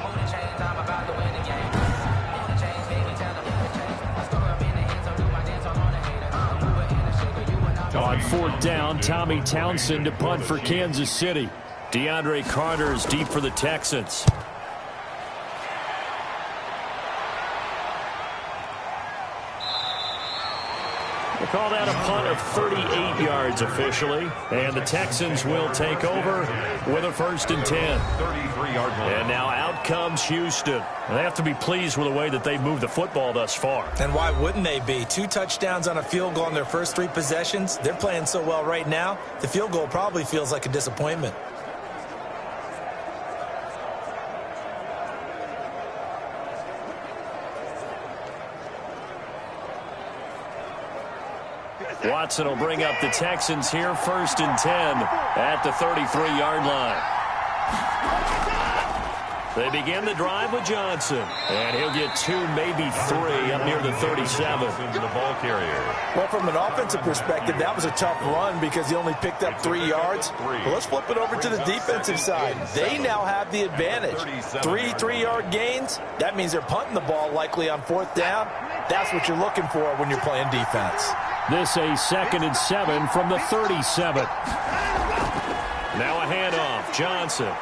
Move the chains, I'm about to win the game. Move the chains, baby, tell them move the chains. I score up in the end zone, do my dance all on the hater. Move it in the shaker, you and I. On 4th down, Tommy Townsend to punt for Kansas City. DeAndre Carter is deep for the Texans. We'll call that a punt of 38 yards officially. And the Texans will take over with a 1st and 10. 33-yard line. And now out comes Houston. They have to be pleased with the way that they've moved the football thus far. And why wouldn't they be? 2 touchdowns on a field goal on their first 3 possessions. They're playing so well right now, the field goal probably feels like a disappointment. Watson will bring up the Texans here, 1st and 10 at the 33-yard line. They begin the drive with Johnson, and he'll get 2, maybe 3 up near the 37. Into the ball carrier. Well, from an offensive perspective, that was a tough run because he only picked up 3 yards. Well, let's flip it over to the defensive side. They now have the advantage. 3 3-yard gains. That means they're punting the ball likely on 4th down. That's what you're looking for when you're playing defense. This a 2nd and 7 from the 37. Now a handoff. Johnson.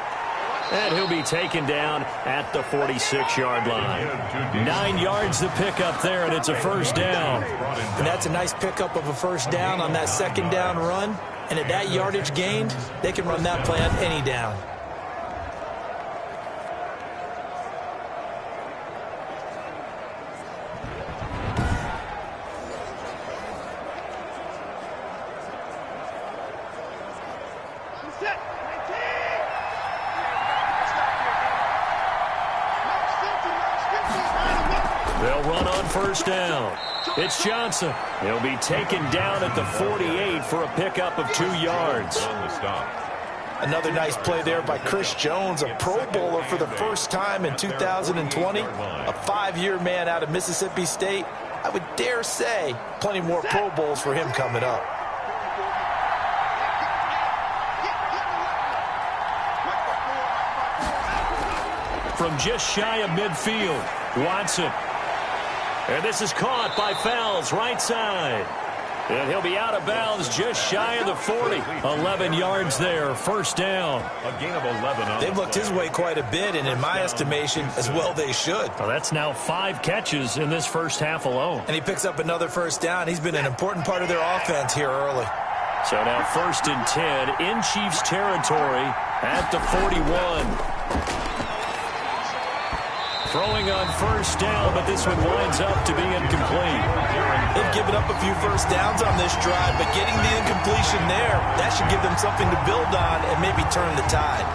And he'll be taken down at the 46-yard line. 9 yards to pick up there, and it's a 1st down. And that's a nice pickup of a 1st down on that 2nd down run. And at that yardage gained, they can run that play on any down. They'll run on 1st down. It's Johnson. He'll be taken down at the 48 for a pickup of 2 yards. On the stop. Another nice play there by Chris Jones, a Pro Bowler for the first time in 2020. A 5-year man out of Mississippi State. I would dare say plenty more Pro Bowls for him coming up. From just shy of midfield, Watson. And this is caught by Fowles, right side. And he'll be out of bounds just shy of the 40. 11 yards there, first down. A gain of 11. They've looked his way quite a bit, and in my estimation, as well they should. Well, that's now 5 catches in this first half alone. And he picks up another first down. He's been an important part of their offense here early. So now 1st and 10 in Chiefs territory at the 41. Throwing on first down, but this one winds up to be incomplete. They've given up a few first downs on this drive, but getting the incompletion there, that should give them something to build on and maybe turn the tide.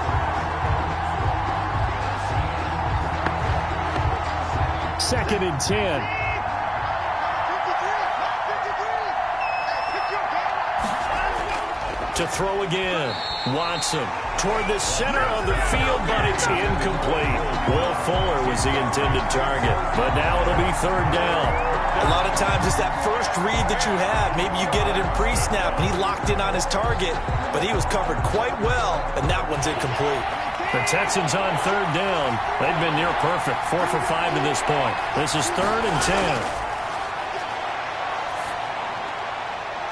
Second and 10. To throw again. Watson toward the center of the field, but it's incomplete. Will Fuller was the intended target, but now it'll be 3rd down. A lot of times it's that first read that you have. Maybe you get it in pre-snap, and he locked in on his target, but he was covered quite well, and that one's incomplete. The Texans on 3rd down. They've been near perfect, 4 for 5 to this point. This is 3rd and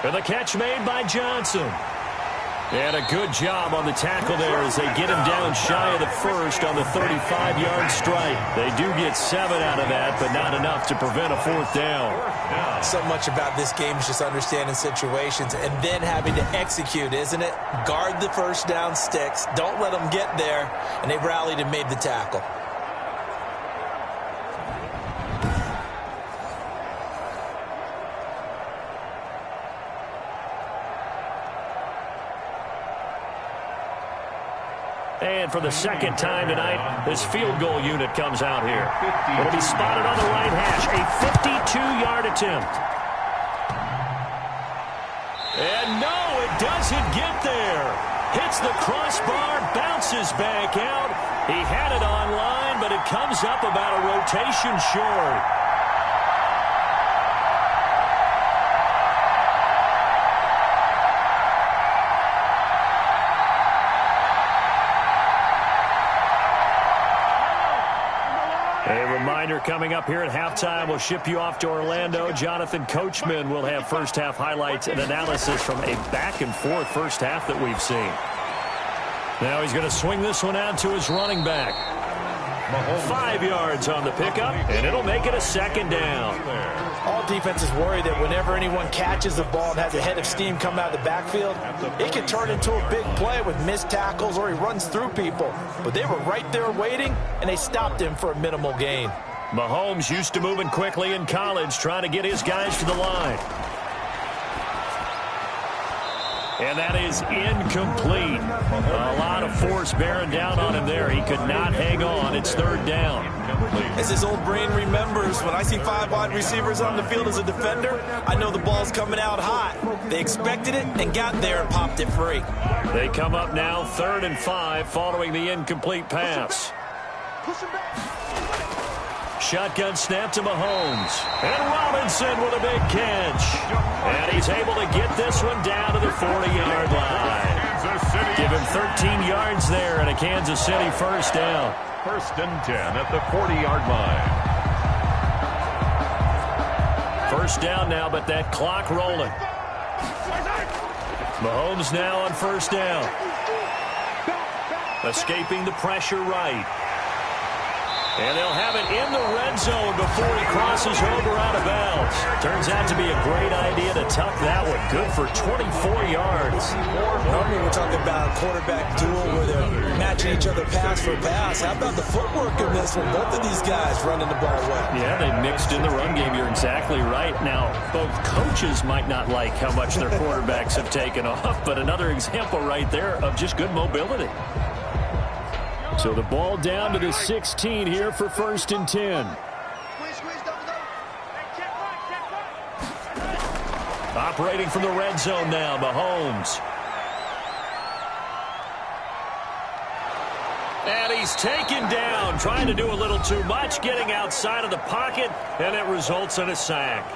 10. And the catch made by Johnson. And a good job on the tackle there as they get him down shy of the first on the 35-yard strike. They do get 7 out of that, but not enough to prevent a 4th down. So much about this game is just understanding situations and then having to execute, isn't it? Guard the first down sticks. Don't let them get there. And they rallied and made the tackle. And for the second time tonight, this field goal unit comes out here. It'll be spotted on the right hash. A 52-yard attempt. And no, it doesn't get there. Hits the crossbar, bounces back out. He had it on line, but it comes up about a rotation short. Coming up here at halftime, we'll ship you off to Orlando. Jonathan Coachman will have first half highlights and analysis from a back-and-forth first half that we've seen. Now he's going to swing this one out to his running back. 5 yards on the pickup, and it'll make it a 2nd down. All defenses worry that whenever anyone catches the ball and has a head of steam come out of the backfield, it can turn into a big play with missed tackles or he runs through people. But they were right there waiting, and they stopped him for a minimal gain. Mahomes used to moving quickly in college, trying to get his guys to the line. And that is incomplete. A lot of force bearing down on him there. He could not hang on. It's 3rd down. As his old brain remembers, when I see 5 wide receivers on the field as a defender, I know the ball's coming out hot. They expected it and got there and popped it free. They come up now 3rd and 5 following the incomplete pass. Shotgun snap to Mahomes. And Robinson with a big catch. And he's able to get this one down to the 40-yard line. Give him 13 yards there and a Kansas City first down. 1st and 10 at the 40-yard line. First down now, but that clock rolling. Mahomes now on first down. Escaping the pressure right. And they'll have it in the red zone before he crosses over out of bounds. Turns out to be a great idea to tuck that one. Good for 24 yards. Normally we're talking about a quarterback duel where they're matching each other pass for pass. How about the footwork in this one? Both of these guys running the ball well. Yeah, they mixed in the run game. You're exactly right. Now, both coaches might not like how much their quarterbacks have taken off, but another example right there of just good mobility. So the ball down to the 16 here for 1st and 10. Operating from the red zone now, Mahomes. And he's taken down, trying to do a little too much, getting outside of the pocket, and it results in a sack.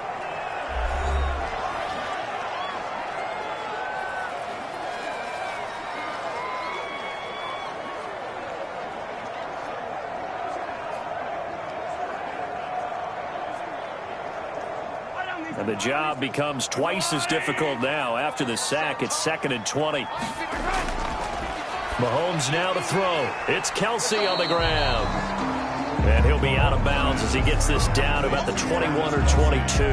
And the job becomes twice as difficult now after the sack. It's 2nd and 20. Mahomes now to throw. It's Kelsey on the ground. And he'll be out of bounds as he gets this down to about the 21 or 22.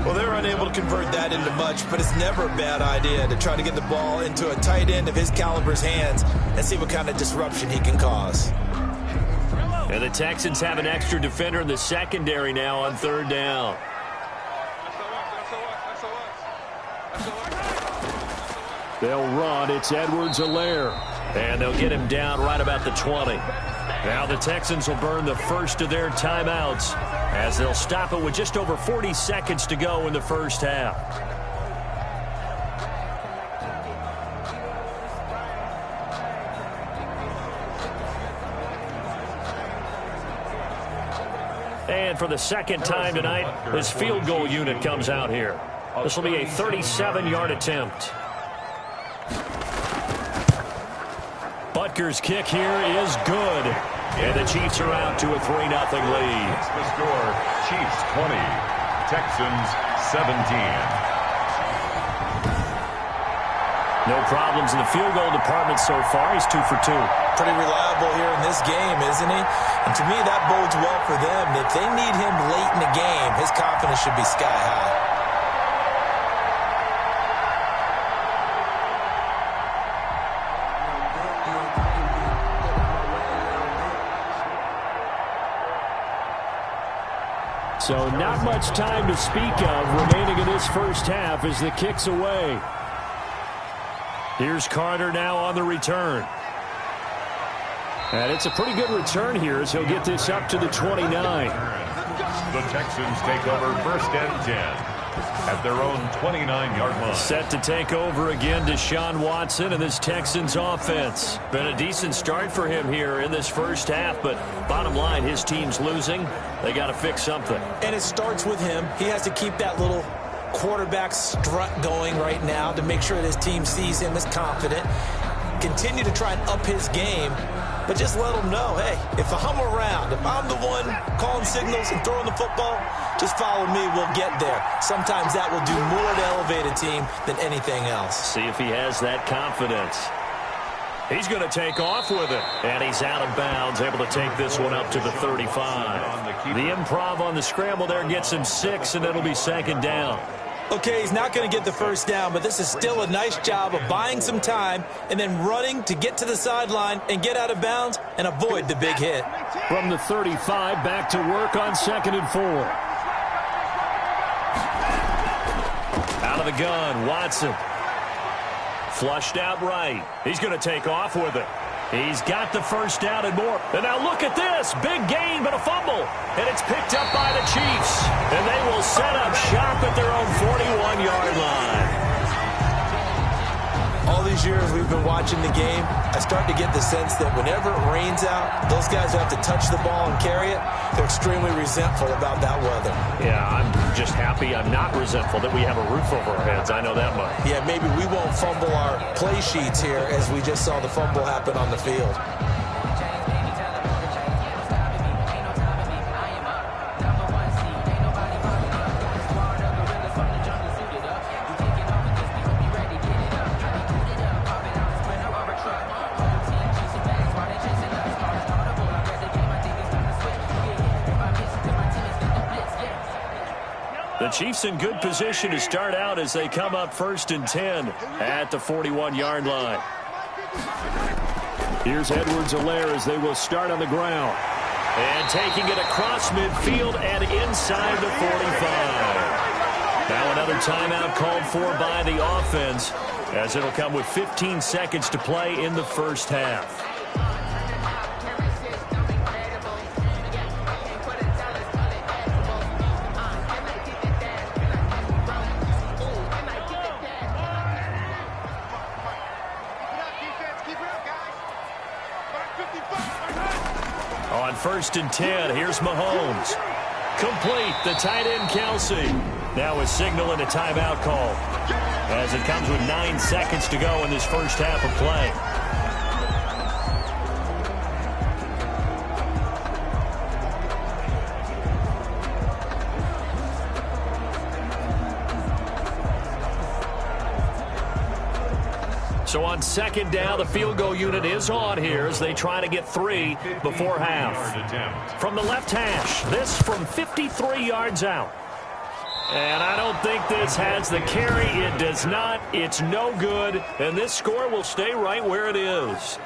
Well, they're unable to convert that into much, but it's never a bad idea to try to get the ball into a tight end of his caliber's hands and see what kind of disruption he can cause. And the Texans have an extra defender in the secondary now on 3rd down. They'll run. It's Edwards-Helaire. And they'll get him down right about the 20. Now the Texans will burn the first of their timeouts as they'll stop it with just over 40 seconds to go in the first half. And for the second time tonight, this field goal unit comes out here. This will be a 37-yard attempt. Butker's kick here is good. And the Chiefs are out to a 3-0 lead. The score, Chiefs 20, Texans 17. No problems in the field goal department so far. He's 2 for 2. Pretty reliable here in this game, isn't he? And to me, that bodes well for them. If they need him late in the game, his confidence should be sky high. So not much time to speak of remaining in this first half as the kick's away. Here's Carter now on the return. And it's a pretty good return here as he'll get this up to the 29. The Texans take over 1st and 10 at their own 29-yard line. Set to take over again, Deshaun Watson and this Texans offense. Been a decent start for him here in this first half, but bottom line, his team's losing. They got to fix something. And it starts with him. He has to keep that little quarterback strut going right now to make sure that his team sees him as confident. Continue to try and up his game, but just let him know, hey, if I'm around, if I'm the one calling signals and throwing the football, just follow me, we'll get there. Sometimes that will do more to elevate a team than anything else. See if he has that confidence. He's going to take off with it, and he's out of bounds, able to take this one up to the 35. The improv on the scramble there gets him 6, and it'll be 2nd down. Okay, he's not going to get the first down, but this is still a nice job of buying some time and then running to get to the sideline and get out of bounds and avoid the big hit. From the 35, back to work on 2nd and 4. Out of the gun, Watson. Flushed out right. He's going to take off with it. He's got the first down and more. And now look at this. Big gain, but a fumble. And it's picked up by the Chiefs. And they will set up shop at their own 41-yard line. All these years we've been watching the game, I start to get the sense that whenever it rains out, those guys who have to touch the ball and carry it, they're extremely resentful about that weather. Yeah, I'm just happy I'm not resentful that we have a roof over our heads. I know that much. Yeah, maybe we won't fumble our play sheets here as we just saw the fumble happen on the field. The Chiefs in good position to start out as they come up 1st and 10 at the 41-yard line. Here's Edwards-Helaire as they will start on the ground. And taking it across midfield and inside the 45. Now another timeout called for by the offense as it'll come with 15 seconds to play in the first half. On 1st and 10, here's Mahomes. Complete, the tight end Kelsey. Now a signal and a timeout call as it comes with 9 seconds to go in this first half of play. So on second down, the field goal unit is on here as they try to get 3 before half. From the left hash, this from 53 yards out. And I don't think this has the carry. It does not. It's no good. And this score will stay right where it is.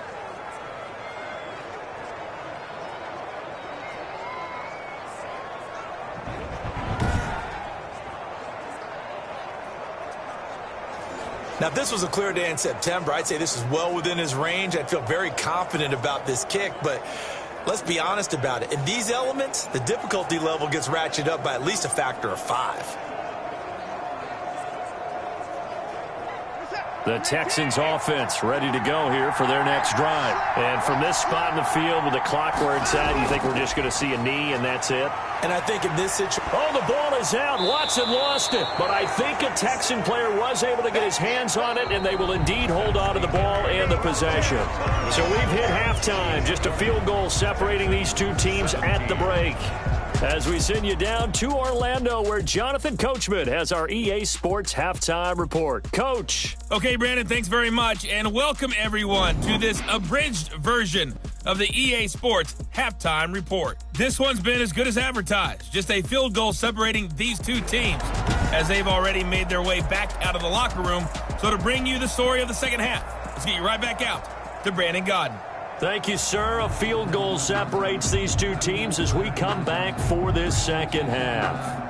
Now, if this was a clear day in September, I'd say this is well within his range. I'd feel very confident about this kick, but let's be honest about it. In these elements, the difficulty level gets ratcheted up by at least a factor of 5. The Texans offense ready to go here for their next drive. And from this spot in the field with the clock where it's at, you think we're just going to see a knee and that's it? And I think in this situation... Oh, the ball is out. Watson lost it. But I think a Texan player was able to get his hands on it, and they will indeed hold on to the ball and the possession. So we've hit halftime. Just a field goal separating these two teams at the break. As we send you down to Orlando, where Jonathan Coachman has our EA Sports Halftime Report. Coach. Okay, Brandon, thanks very much, and welcome everyone to this abridged version of the EA Sports Halftime Report. This one's been as good as advertised. Just a field goal separating these two teams as they've already made their way back out of the locker room. So to bring you the story of the second half, let's get you right back out to Brandon Godden. Thank you, sir. A field goal separates these two teams as we come back for this second half.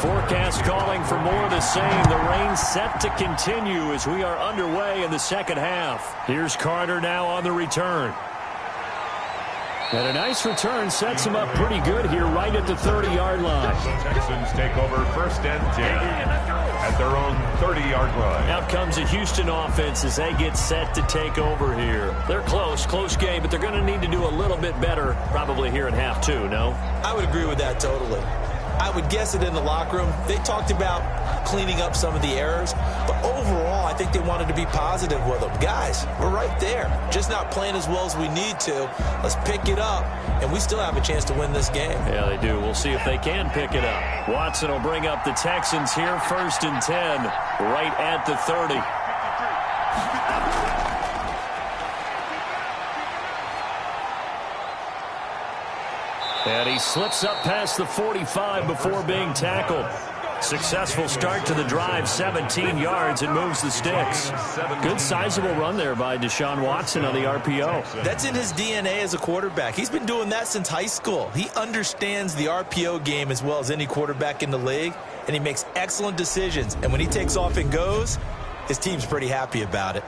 Forecast calling for more of the same. The rain set to continue as we are underway in the second half. Here's Carter now on the return. And a nice return sets him up pretty good here right at the 30-yard line. The Texans take over 1st and 10 at their own 30-yard line. Out comes the Houston offense as they get set to take over here. They're close game, but they're going to need to do a little bit better probably here in half 2, no? I would agree with that totally. I would guess it in the locker room. They talked about cleaning up some of the errors, but overall, I think they wanted to be positive with them. Guys, we're right there. Just not playing as well as we need to. Let's pick it up, and we still have a chance to win this game. Yeah, they do. We'll see if they can pick it up. Watson will bring up the Texans here, 1st and 10, right at the 30. And he slips up past the 45 before being tackled. Successful start to the drive, 17 yards, and moves the sticks. Good sizable run there by Deshaun Watson on the RPO. That's in his DNA as a quarterback. He's been doing that since high school. He understands the RPO game as well as any quarterback in the league, and he makes excellent decisions. And when he takes off and goes, his team's pretty happy about it.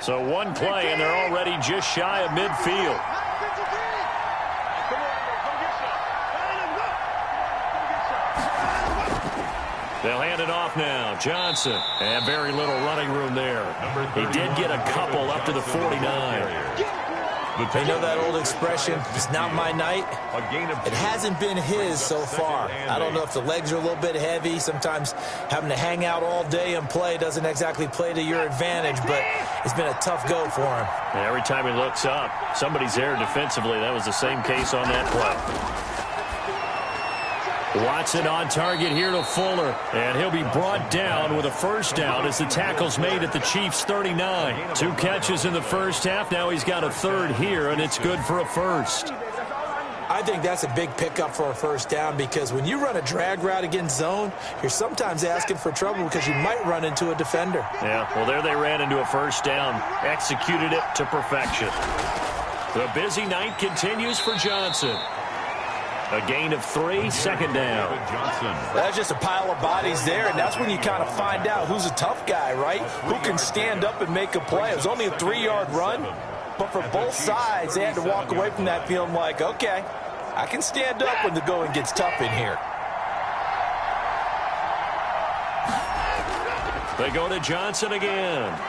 So one play, and they're already just shy of midfield. They'll hand it off now. Johnson. And very little running room there. He did get a couple up to the 49. You know that old expression, it's not my night? It hasn't been his so far. I don't know if the legs are a little bit heavy. Sometimes having to hang out all day and play doesn't exactly play to your advantage, but it's been a tough go for him. And every time he looks up, somebody's there defensively. That was the same case on that play. Watson on target here to Fuller, and he'll be brought down with a first down as the tackle's made at the Chiefs' 39. 2 catches in the first half. Now he's got a third here, and it's good for a first. I think that's a big pickup for a first down because when you run a drag route against zone, you're sometimes asking for trouble because you might run into a defender. Yeah, well, there they ran into a first down, executed it to perfection. The busy night continues for Johnson. A gain of 3, second down. That's just a pile of bodies there, and that's when you kind of find out who's a tough guy, right? Who can stand up and make a play. It was only a 3-yard run, but for both sides, they had to walk away from that feeling like, okay, I can stand up when the going gets tough in here. They go to Johnson again.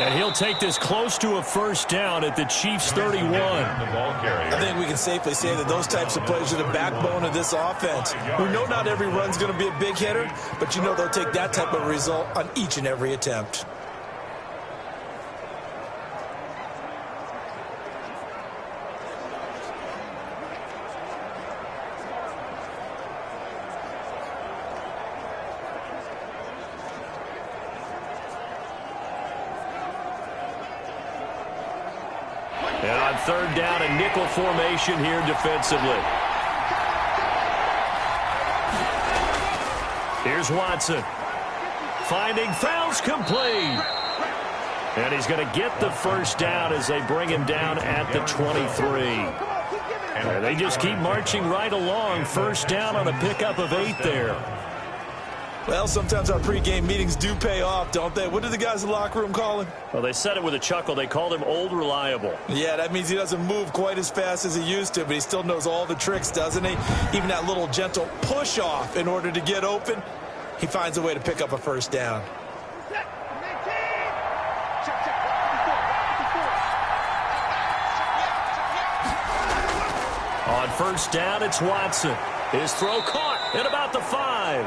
And he'll take this close to a first down at the Chiefs' 31. I think we can safely say that those types of plays are the backbone of this offense. We know not every run's going to be a big hitter, but you know they'll take that type of result on each and every attempt. And on third down, a nickel formation here defensively. Here's Watson. Finding fouls complete. And he's going to get the first down as they bring him down at the 23. And they just keep marching right along. First down on a pickup of 8 there. Well, sometimes our pregame meetings do pay off, don't they? What do the guys in the locker room call him? Well, they said it with a chuckle. They called him Old Reliable. Yeah, that means he doesn't move quite as fast as he used to, but he still knows all the tricks, doesn't he? Even that little gentle push-off in order to get open, he finds a way to pick up a first down. On first down, it's Watson. His throw caught at about the 5.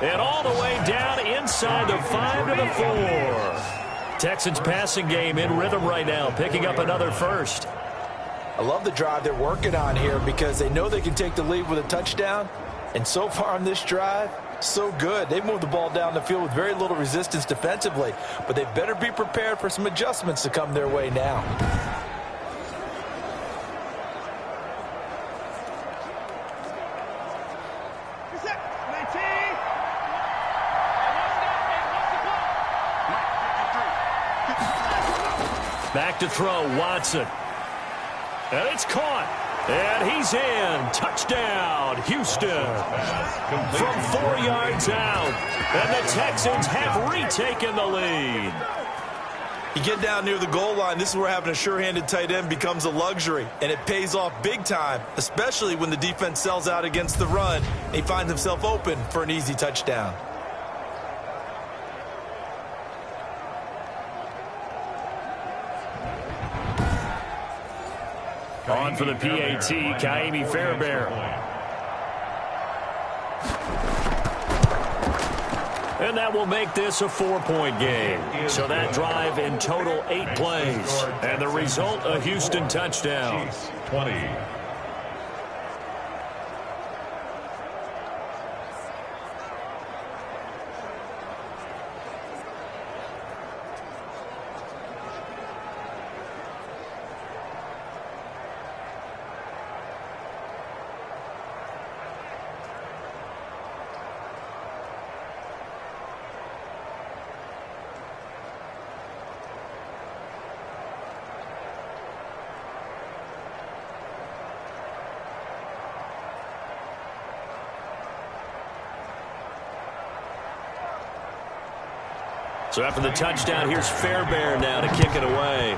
And all the way down inside the 5 to the 4. Texans passing game in rhythm right now, picking up another first. I love the drive they're working on here because they know they can take the lead with a touchdown. And so far on this drive, so good. They've moved the ball down the field with very little resistance defensively. But they better be prepared for some adjustments to come their way now. Back to throw, Watson. And it's caught. And he's in. Touchdown, Houston. From 4 yards out. And the Texans have retaken the lead. You get down near the goal line, this is where having a sure-handed tight end becomes a luxury. And it pays off big time, especially when the defense sells out against the run. And he finds himself open for an easy touchdown. On for the PAT, Kaimi Fairbairn. And that will make this a 4-point game. So that drive in total 8 plays. And the result, a Houston touchdown. 20. So after the touchdown, here's Fairbairn now to kick it away.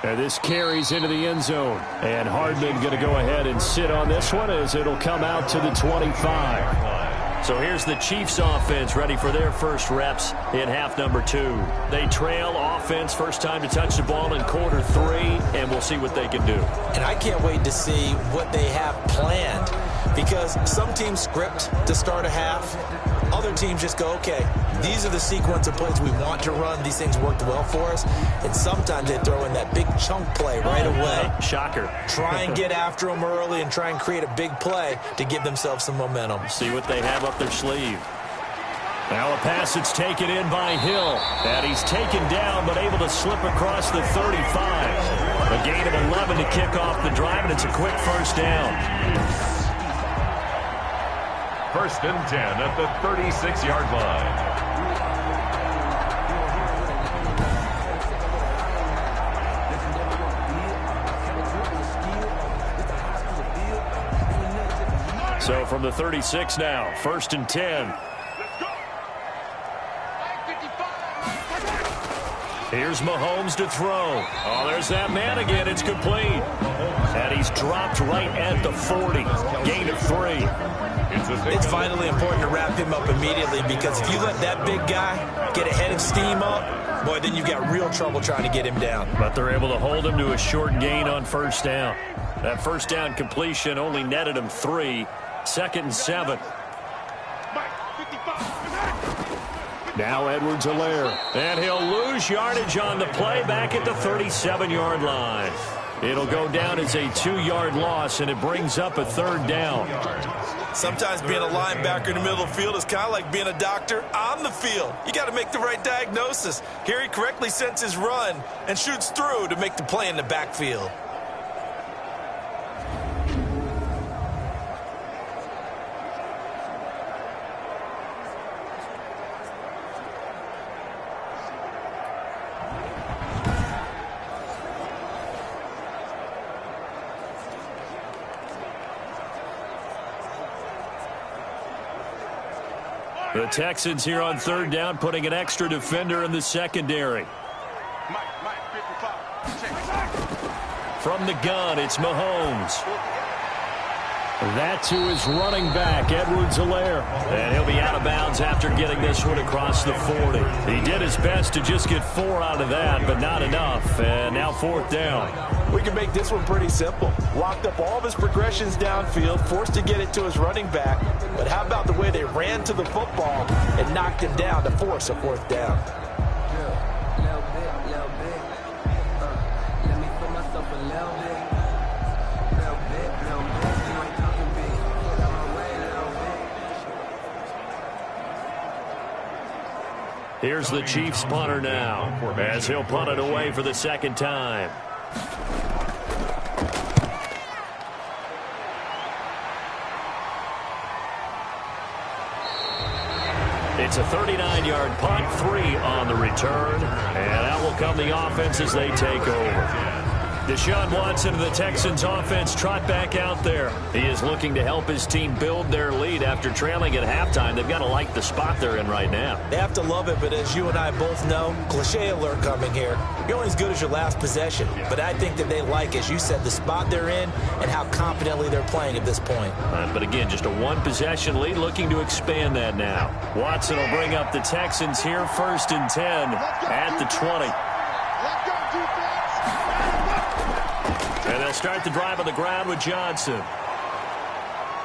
And this carries into the end zone. And Hardman going to go ahead and sit on this one as it'll come out to the 25. So here's the Chiefs offense ready for their first reps in half number 2. They trail offense, first time to touch the ball in quarter 3, and we'll see what they can do. And I can't wait to see what they have planned, because some teams script to start a half. Other teams just go, okay, these are the sequence of plays we want to run. These things worked well for us. And sometimes they throw in that big chunk play right away. Shocker. Try and get after them early and try and create a big play to give themselves some momentum. See what they have up their sleeve. Now a pass that's taken in by Hill. And he's taken down but able to slip across the 35. A gain of 11 to kick off the drive, and it's a quick first down. First and 10 at the 36-yard line. So from the 36 now, first and 10. Here's Mahomes to throw. Oh, there's that man again. It's complete. And he's dropped right at the 40. Gain of 3. It's vitally important to wrap him up immediately, because if you let that big guy get a head of steam up, boy, then you've got real trouble trying to get him down. But they're able to hold him to a short gain on first down. That first down completion only netted him 3. 2nd and 7. Now Edwards-Helaire. And he'll lose yardage on the play back at the 37-yard line. It'll go down as a 2-yard loss, and it brings up a 3rd down. Sometimes being a linebacker in the middle of the field is kind of like being a doctor on the field. You got to make the right diagnosis. Here he correctly sends his run and shoots through to make the play in the backfield. The Texans here on 3rd down, putting an extra defender in the secondary. From the gun, it's Mahomes. That to his running back, Edwards-Helaire. And he'll be out of bounds after getting this one across the 40. He did his best to just get 4 out of that, but not enough. And now 4th down. We can make this one pretty simple. Locked up all of his progressions downfield, forced to get it to his running back. But how about the way they ran to the football and knocked him down to force a 4th down? Here's the Chiefs punter now, as he'll punt it away for the 2nd time. It's a 39-yard punt, 3 on the return, and out will come the offense as they take over. Deshaun Watson of the Texans offense trot back out there. He is looking to help his team build their lead after trailing at halftime. They've got to like the spot they're in right now. They have to love it, but as you and I both know, cliche alert coming here. You're only as good as your last possession. But I think that they like, as you said, the spot they're in and how confidently they're playing at this point. But again, just a 1-possession lead, looking to expand that now. Watson will bring up the Texans here, 1st and 10 at the 20. And they'll start the drive on the ground with Johnson.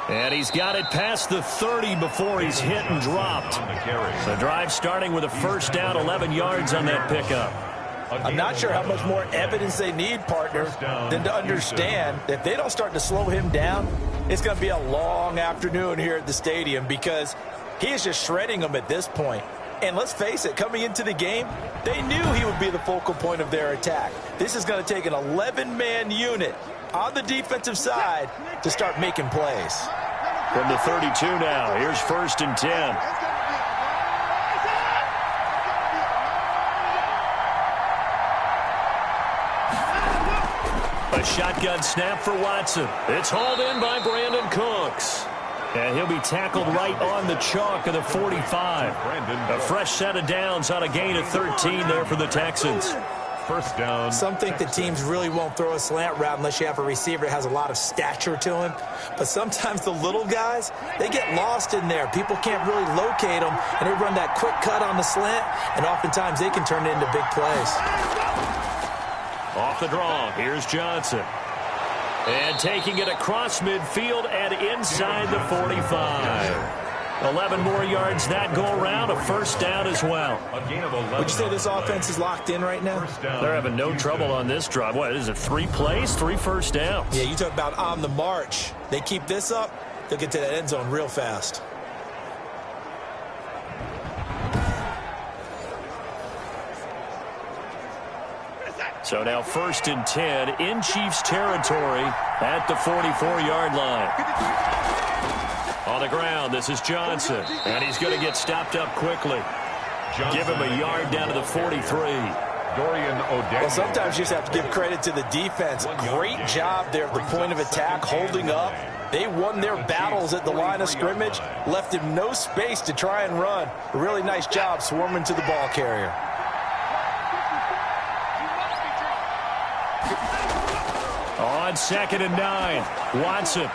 And he's got it past the 30 before he's hit and dropped. The drive starting with a 1st down, 11 yards on that pickup. I'm not sure how much more evidence they need, partner, than to understand that if they don't start to slow him down, it's going to be a long afternoon here at the stadium, because he is just shredding them at this point. And let's face it, coming into the game, they knew he would be the focal point of their attack. This is going to take an 11-man unit on the defensive side to start making plays. From the 32 now, here's 1st and 10. A shotgun snap for Watson. It's hauled in by Brandon Cooks. And he'll be tackled right on the chalk of the 45. A fresh set of downs on a gain of 13 there for the Texans. 1st down. Some think that teams really won't throw a slant route unless you have a receiver that has a lot of stature to him. But sometimes the little guys, they get lost in there. People can't really locate them, and they run that quick cut on the slant, and oftentimes they can turn it into big plays. Off the draw, here's Johnson. And taking it across midfield and inside the 45. 11 more yards that go around, a 1st down as well. Would you say this offense is locked in right now? They're having no trouble on this drive. What is it, 3 plays, 3 1st downs? Yeah, you talk about on the march. They keep this up, they'll get to that end zone real fast. So now 1st and 10 in Chiefs territory at the 44-yard line. On the ground, this is Johnson, and he's going to get stopped up quickly. Give him a yard down to the 43. Well, sometimes you just have to give credit to the defense. Great job there at the point of attack, holding up. They won their battles at the line of scrimmage, left him no space to try and run. A really nice job swarming to the ball carrier. on 2nd and 9. Watson.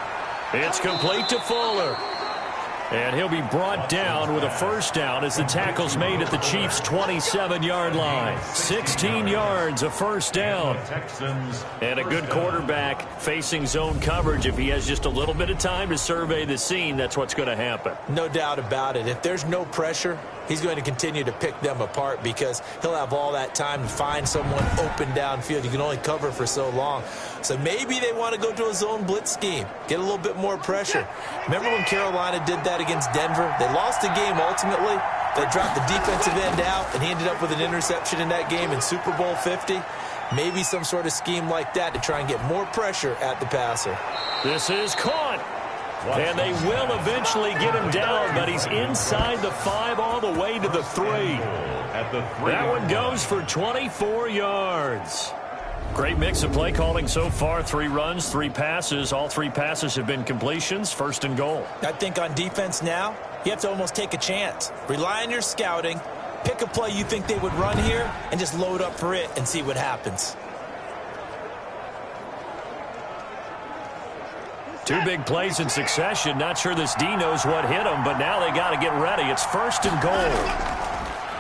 It's complete to Fuller. And he'll be brought down with a first down as the tackle's made at the Chiefs' 27-yard line. 16 yards, a first down. And a good quarterback facing zone coverage. If he has just a little bit of time to survey the scene, that's what's going to happen. No doubt about it. If there's no pressure, he's going to continue to pick them apart because he'll have all that time to find someone open downfield. You can only cover for so long. So maybe they want to go to a zone blitz scheme, get a little bit more pressure. Remember when Carolina did that against Denver? They lost the game ultimately. They dropped the defensive end out, and he ended up with an interception in that game in Super Bowl 50. Maybe some sort of scheme like that to try and get more pressure at the passer. This is caught. And they will eventually get him down, but he's inside the 5 all the way to the 3. That one goes for 24 yards. Great mix of play calling so far. 3 runs, 3 passes. All 3 passes have been completions. First and goal. I think on defense now, you have to almost take a chance. Rely on your scouting. Pick a play you think they would run here and just load up for it and see what happens. 2 big plays in succession. Not sure this D knows what hit him, but now they got to get ready. It's first and goal.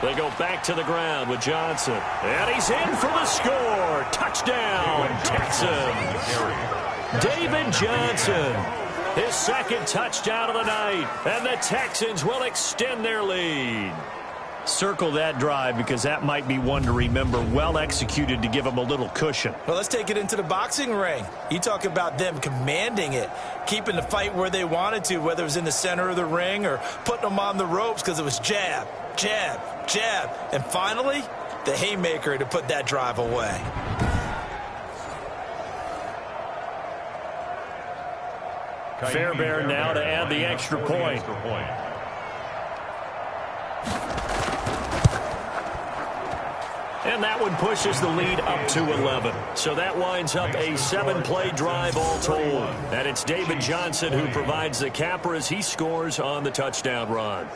They go back to the ground with Johnson. And he's in for the score. Touchdown, Texans. David Johnson. His second touchdown of the night. And the Texans will extend their lead. Circle that drive because that might be one to remember. Well executed to give them a little cushion. Well, let's take it into the boxing ring. You talk about them commanding it, keeping the fight where they wanted to, whether it was in the center of the ring or putting them on the ropes because it was jab, jab, jab. And finally, the haymaker to put that drive away. Fairbairn now to add the extra point. And that one pushes the lead up to 11. So that winds up a 7-play drive all told. And it's David Johnson who provides the capper as he scores on the touchdown run.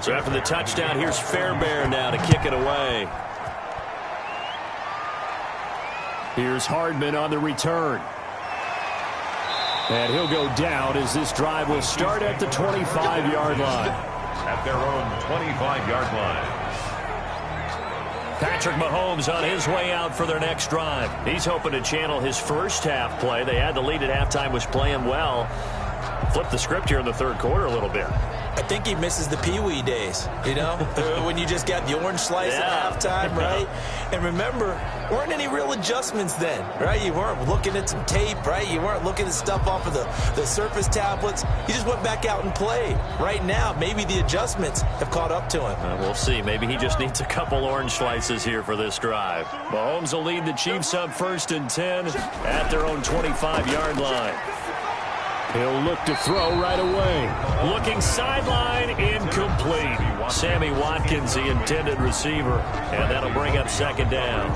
So after the touchdown, here's Fairbairn now to kick it away. Here's Hardman on the return. And he'll go down as this drive will start at the 25-yard line. At their own 25-yard line. Patrick Mahomes on his way out for their next drive. He's hoping to channel his first half play. They had the lead at halftime, was playing well. Flip the script here in the third quarter a little bit. I think he misses the Pee-wee days, you know, when you just got the orange slice at halftime, right? And remember, weren't any real adjustments then, right? You weren't looking at some tape, right? You weren't looking at stuff off of the Surface tablets. You just went back out and played. Right now, maybe the adjustments have caught up to him. We'll see. Maybe he just needs a couple orange slices here for this drive. Mahomes will lead the Chiefs up 1st and 10 at their own 25-yard line. He'll look to throw right away. Looking sideline, incomplete. Sammy Watkins, the intended receiver. And that'll bring up 2nd down.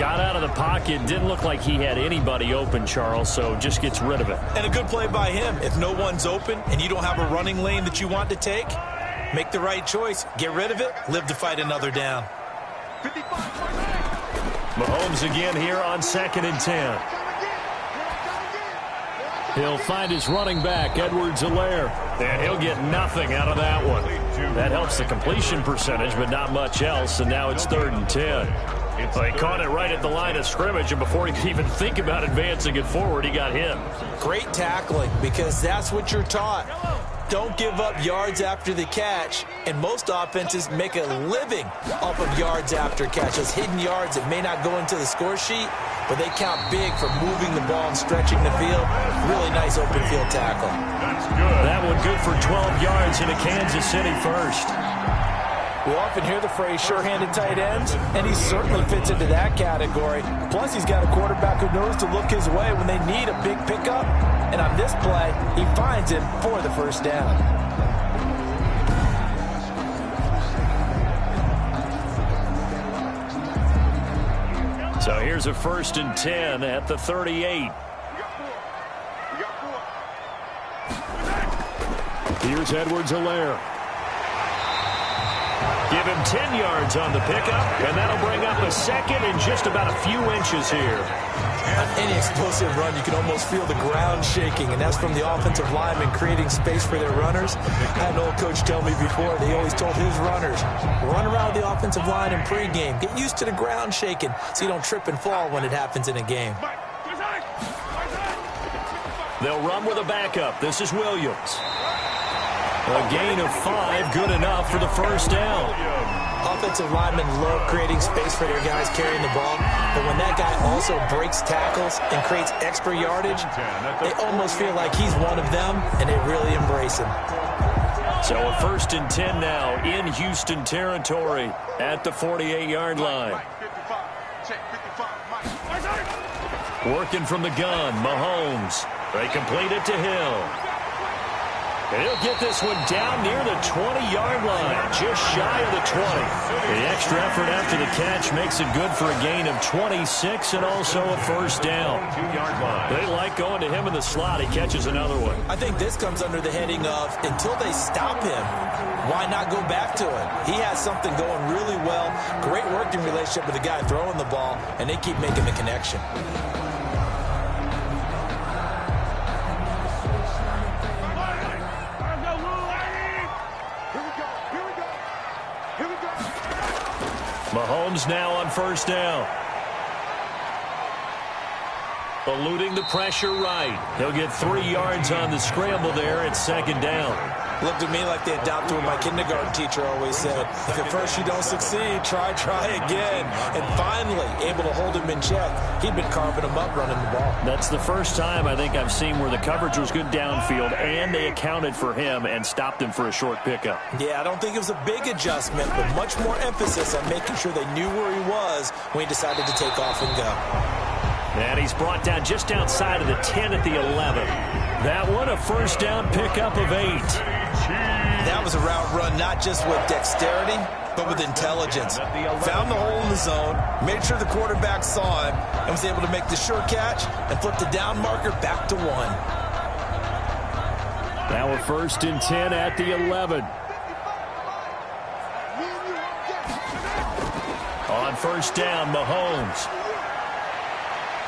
Got out of the pocket. Didn't look like he had anybody open, Charles, so just gets rid of it. And a good play by him. If no one's open and you don't have a running lane that you want to take, make the right choice. Get rid of it. Live to fight another down. Mahomes again here on 2nd and 10. He'll find his running back, Edwards-Helaire, and he'll get nothing out of that one. That helps the completion percentage, but not much else, and now it's 3rd and 10. He caught it right at the line of scrimmage, and before he could even think about advancing it forward, he got hit. Great tackling, because that's what you're taught. Don't give up yards after the catch, and most offenses make a living off of yards after catch. Those hidden yards that may not go into the score sheet, but they count big for moving the ball and stretching the field. Really nice open field tackle. That's good. That one good for 12 yards in a Kansas City first. We often hear the phrase sure-handed tight ends, and he certainly fits into that category. Plus, he's got a quarterback who knows to look his way when they need a big pickup. And on this play, he finds him for the first down. So here's a 1st and 10 at the 38. Here's Edwards-Helaire. Give him 10 yards on the pickup, and that'll bring up a second in just about a few inches here. On any explosive run, you can almost feel the ground shaking, and that's from the offensive linemen creating space for their runners. I had an old coach tell me before, they always told his runners, run around the offensive line in pregame. Get used to the ground shaking so you don't trip and fall when it happens in a game. They'll run with a backup. This is Williams. A gain of 5, good enough for the first down. Offensive linemen love creating space for their guys carrying the ball, but when that guy also breaks tackles and creates extra yardage, they almost feel like he's one of them, and they really embrace him. So a 1st and 10 now in Houston territory at the 48-yard line. Working from the gun, Mahomes. They complete it to Hill. And he'll get this one down near the 20-yard line, just shy of the 20. The extra effort after the catch makes it good for a gain of 26 and also a first down. 2-yard line. They like going to him in the slot. He catches another one. I think this comes under the heading of until they stop him, why not go back to it? He has something going really well, great working relationship with the guy throwing the ball, and they keep making the connection. Mahomes now on first down. Eluding the pressure right. He'll get 3 yards on the scramble there at 2nd down. Looked at me like they adopted what my kindergarten teacher always said. If at first you don't succeed, try again. And finally, able to hold him in check. He'd been carving him up running the ball. That's the first time I think I've seen where the coverage was good downfield and they accounted for him and stopped him for a short pickup. Yeah, I don't think it was a big adjustment, but much more emphasis on making sure they knew where he was when he decided to take off and go. And he's brought down just outside of the 10 at the 11. That one, a first down pickup of 8. That was a route run not just with dexterity, but with intelligence. Found the hole in the zone, made sure the quarterback saw him, and was able to make the sure catch and flip the down marker back to 1. Now a 1st and 10 at the 11. On first down, Mahomes.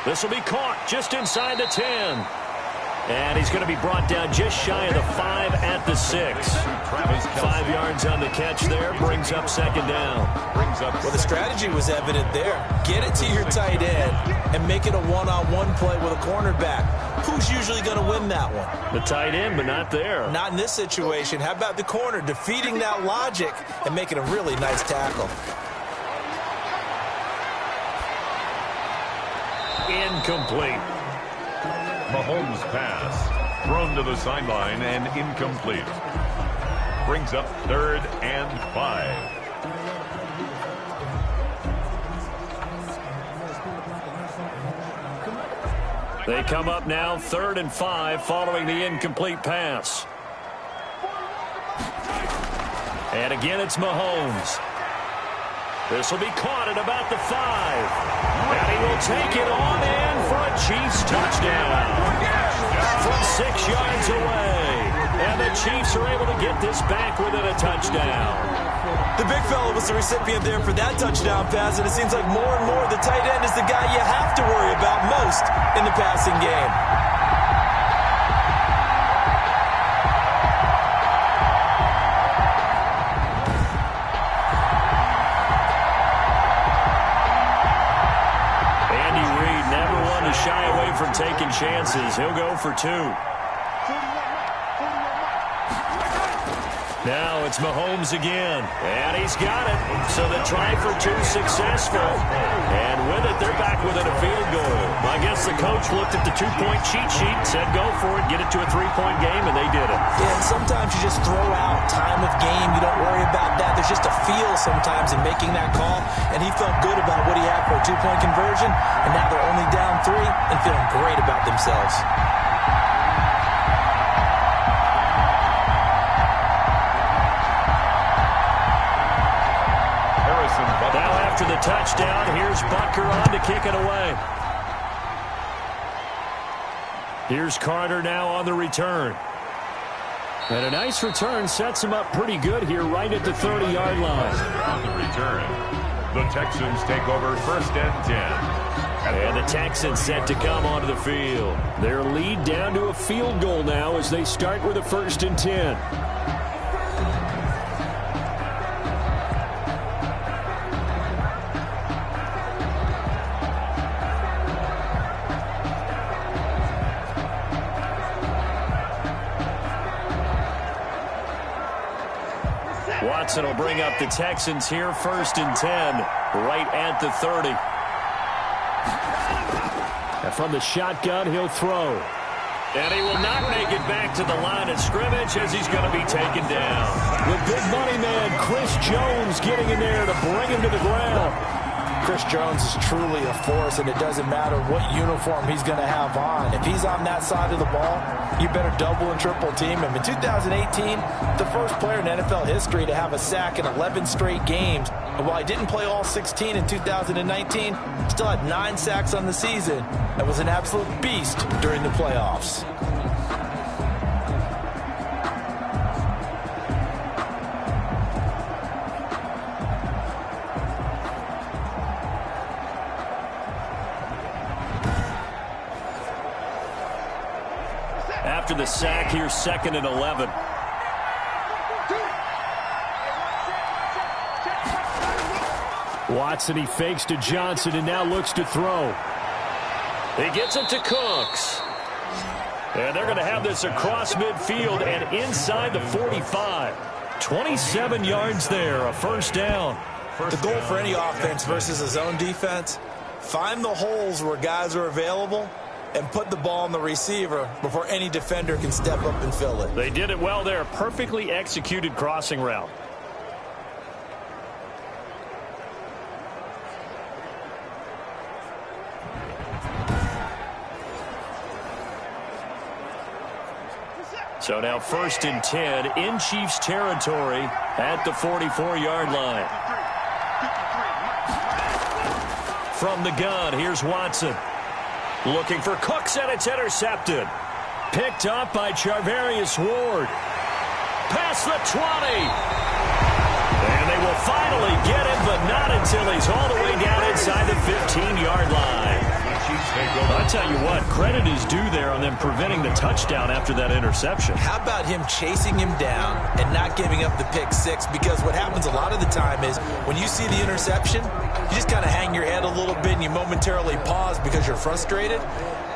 This will be caught just inside the 10. And he's going to be brought down just shy of the 5 at the 6. 5 yards on the catch there, brings up 2nd down. Well, the strategy was evident there. Get it to your tight end and make it a one-on-one play with a cornerback. Who's usually going to win that one? The tight end, but not there. Not in this situation. How about the corner defeating that logic and making a really nice tackle? Incomplete. Mahomes' pass thrown to the sideline and incomplete. Brings up 3rd and 5. They come up now 3rd and 5 following the incomplete pass. And again it's Mahomes. This will be caught at about the 5. And he will take it on in for a Chiefs touchdown. From 6 yards away. And the Chiefs are able to get this back within a touchdown. The big fella was the recipient there for that touchdown pass, and it seems like more and more the tight end is the guy you have to worry about most in the passing game. Shy away from taking chances. He'll go for 2. Now it's Mahomes again. And he's got it. So the try for 2 successful. And with it, they're back within a field goal. I guess the coach looked at the 2-point cheat sheet, said go for it, get it to a 3-point game, and they did it. Yeah, and sometimes you just throw out time of game. You don't worry about that. There's just a feel sometimes in making that call. And he felt good about what he had for a 2-point conversion. And now they're only down 3 and feeling great about themselves. touchdown. Here's Butker on to kick it away. Here's Carter now on the return. And a nice return sets him up pretty good here right at the 30-yard line. On the return, the Texans take over 1st and 10. And the Texans set to come onto the field. Their lead down to a field goal now as they start with a 1st and 10. Watson will bring up the Texans here 1st and 10 right at the 30. And from the shotgun, he'll throw. And he will not make it back to the line of scrimmage as he's going to be taken down. The big money man, Chris Jones, getting in there to bring him to the ground. Chris Jones is truly a force, and it doesn't matter what uniform he's going to have on. If he's on that side of the ball, you better double and triple team him. In 2018, the first player in NFL history to have a sack in 11 straight games. And while he didn't play all 16 in 2019, still had 9 sacks on the season. That was an absolute beast during the playoffs. After the sack, here's 2nd and 11. Watson, he fakes to Johnson and now looks to throw. He gets it to Cooks. And they're going to have this across midfield and inside the 45. 27 yards there, a 1st down. The goal for any offense versus a zone defense, find the holes where guys are available and put the ball on the receiver before any defender can step up and fill it. They did it well there. Perfectly executed crossing route. So now 1st and 10 in Chiefs territory at the 44-yard line. From the gun, here's Watson. Looking for Cooks, and it's intercepted. Picked up by Charvarius Ward. Past the 20. And they will finally get him, but not until he's all the way down inside the 15-yard line. I'll tell you what, credit is due there on them preventing the touchdown after that interception. How about him chasing him down and not giving up the pick six? Because what happens a lot of the time is when you see the interception, you just kind of hang your head a little bit and you momentarily pause because you're frustrated.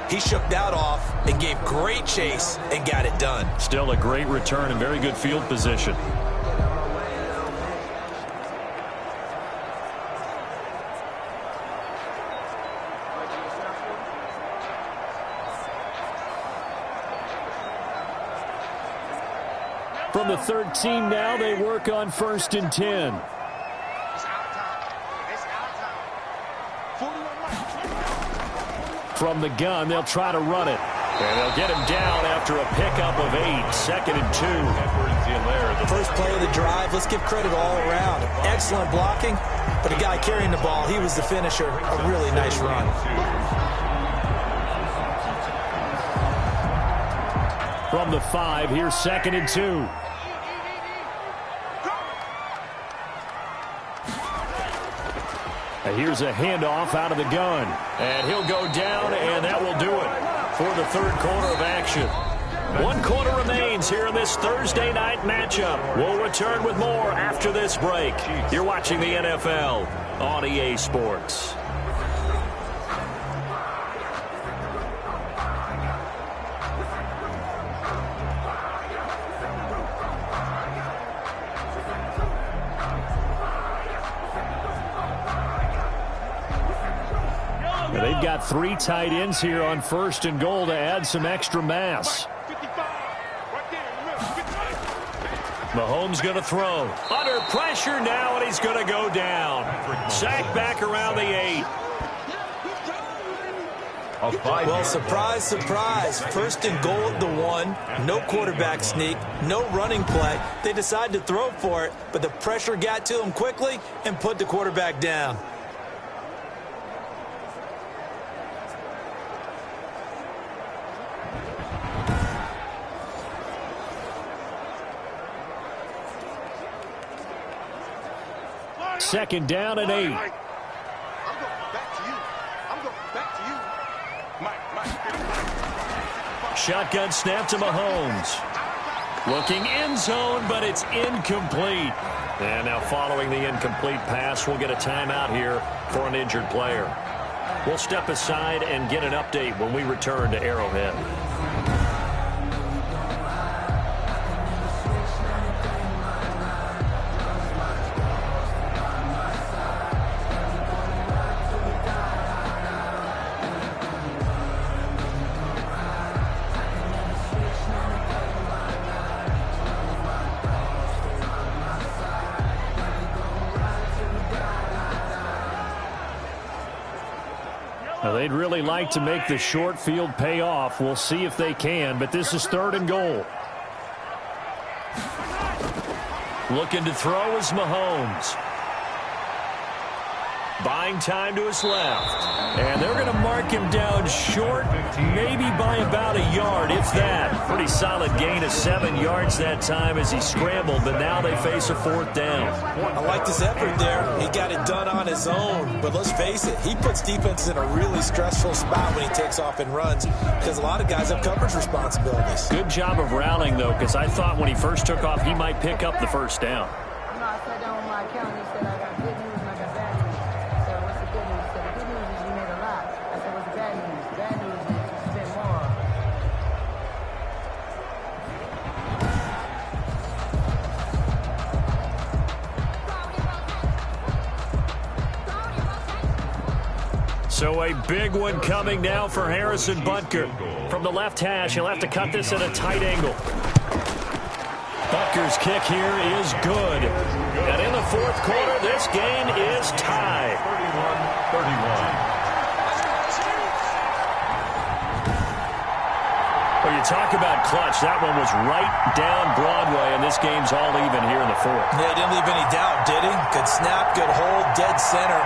He shook that off and gave great chase and got it done. Still a great return and very good field position. From the 13 now, they work on 1st and 10. From the gun, they'll try to run it. And they'll get him down after a pickup of 8. 2nd and 2. The first play of the drive, let's give credit all around. Excellent blocking, but the guy carrying the ball, he was the finisher. A really nice run. From the 5, here's 2nd and 2. And here's a handoff out of the gun. And he'll go down, and that will do it for the 3rd quarter of action. 1 quarter remains here in this Thursday night matchup. We'll return with more after this break. You're watching the NFL on EA Sports. They've got 3 tight ends here on 1st and goal to add some extra mass. Mahomes going to throw. Under pressure now, and he's going to go down. Sack back around the 8. Well, surprise, surprise. 1st and goal at the 1. No quarterback sneak. No running play. They decided to throw for it, but the pressure got to him quickly and put the quarterback down. 2nd down and 8. I'm going back to you. I'm going back to you. Mike. Shotgun snap to Mahomes. Looking end zone, but it's incomplete. And now following the incomplete pass, we'll get a timeout here for an injured player. We'll step aside and get an update when we return to Arrowhead. Now, they'd really like to make the short field pay off. We'll see if they can, but this is 3rd and goal. Looking to throw is Mahomes. Buying time to his left. And they're going to mark him down short, maybe by about a yard, if that. Pretty solid gain of 7 yards that time as he scrambled, but now they face a 4th down. I like this effort there. He got it done on his own, but let's face it, he puts defenses in a really stressful spot when he takes off and runs because a lot of guys have coverage responsibilities. Good job of rallying, though, because I thought when he first took off, he might pick up the 1st down. I sat down with my accountant. He said I got good news and I got bad news. I said, what's the good news? He said, the good news is you made a lot. I said, what's the bad news? The bad news is you spent more. So a big one coming now for Harrison Butker. From the left hash, he'll have to cut this at a tight angle. Butker's kick here is good. And in the 4th quarter, this game is tied. 31-31. Well, you talk about clutch. That one was right down Broadway, and this game's all even here in the 4th. Yeah, he didn't leave any doubt, did he? Good snap, good hold, dead center.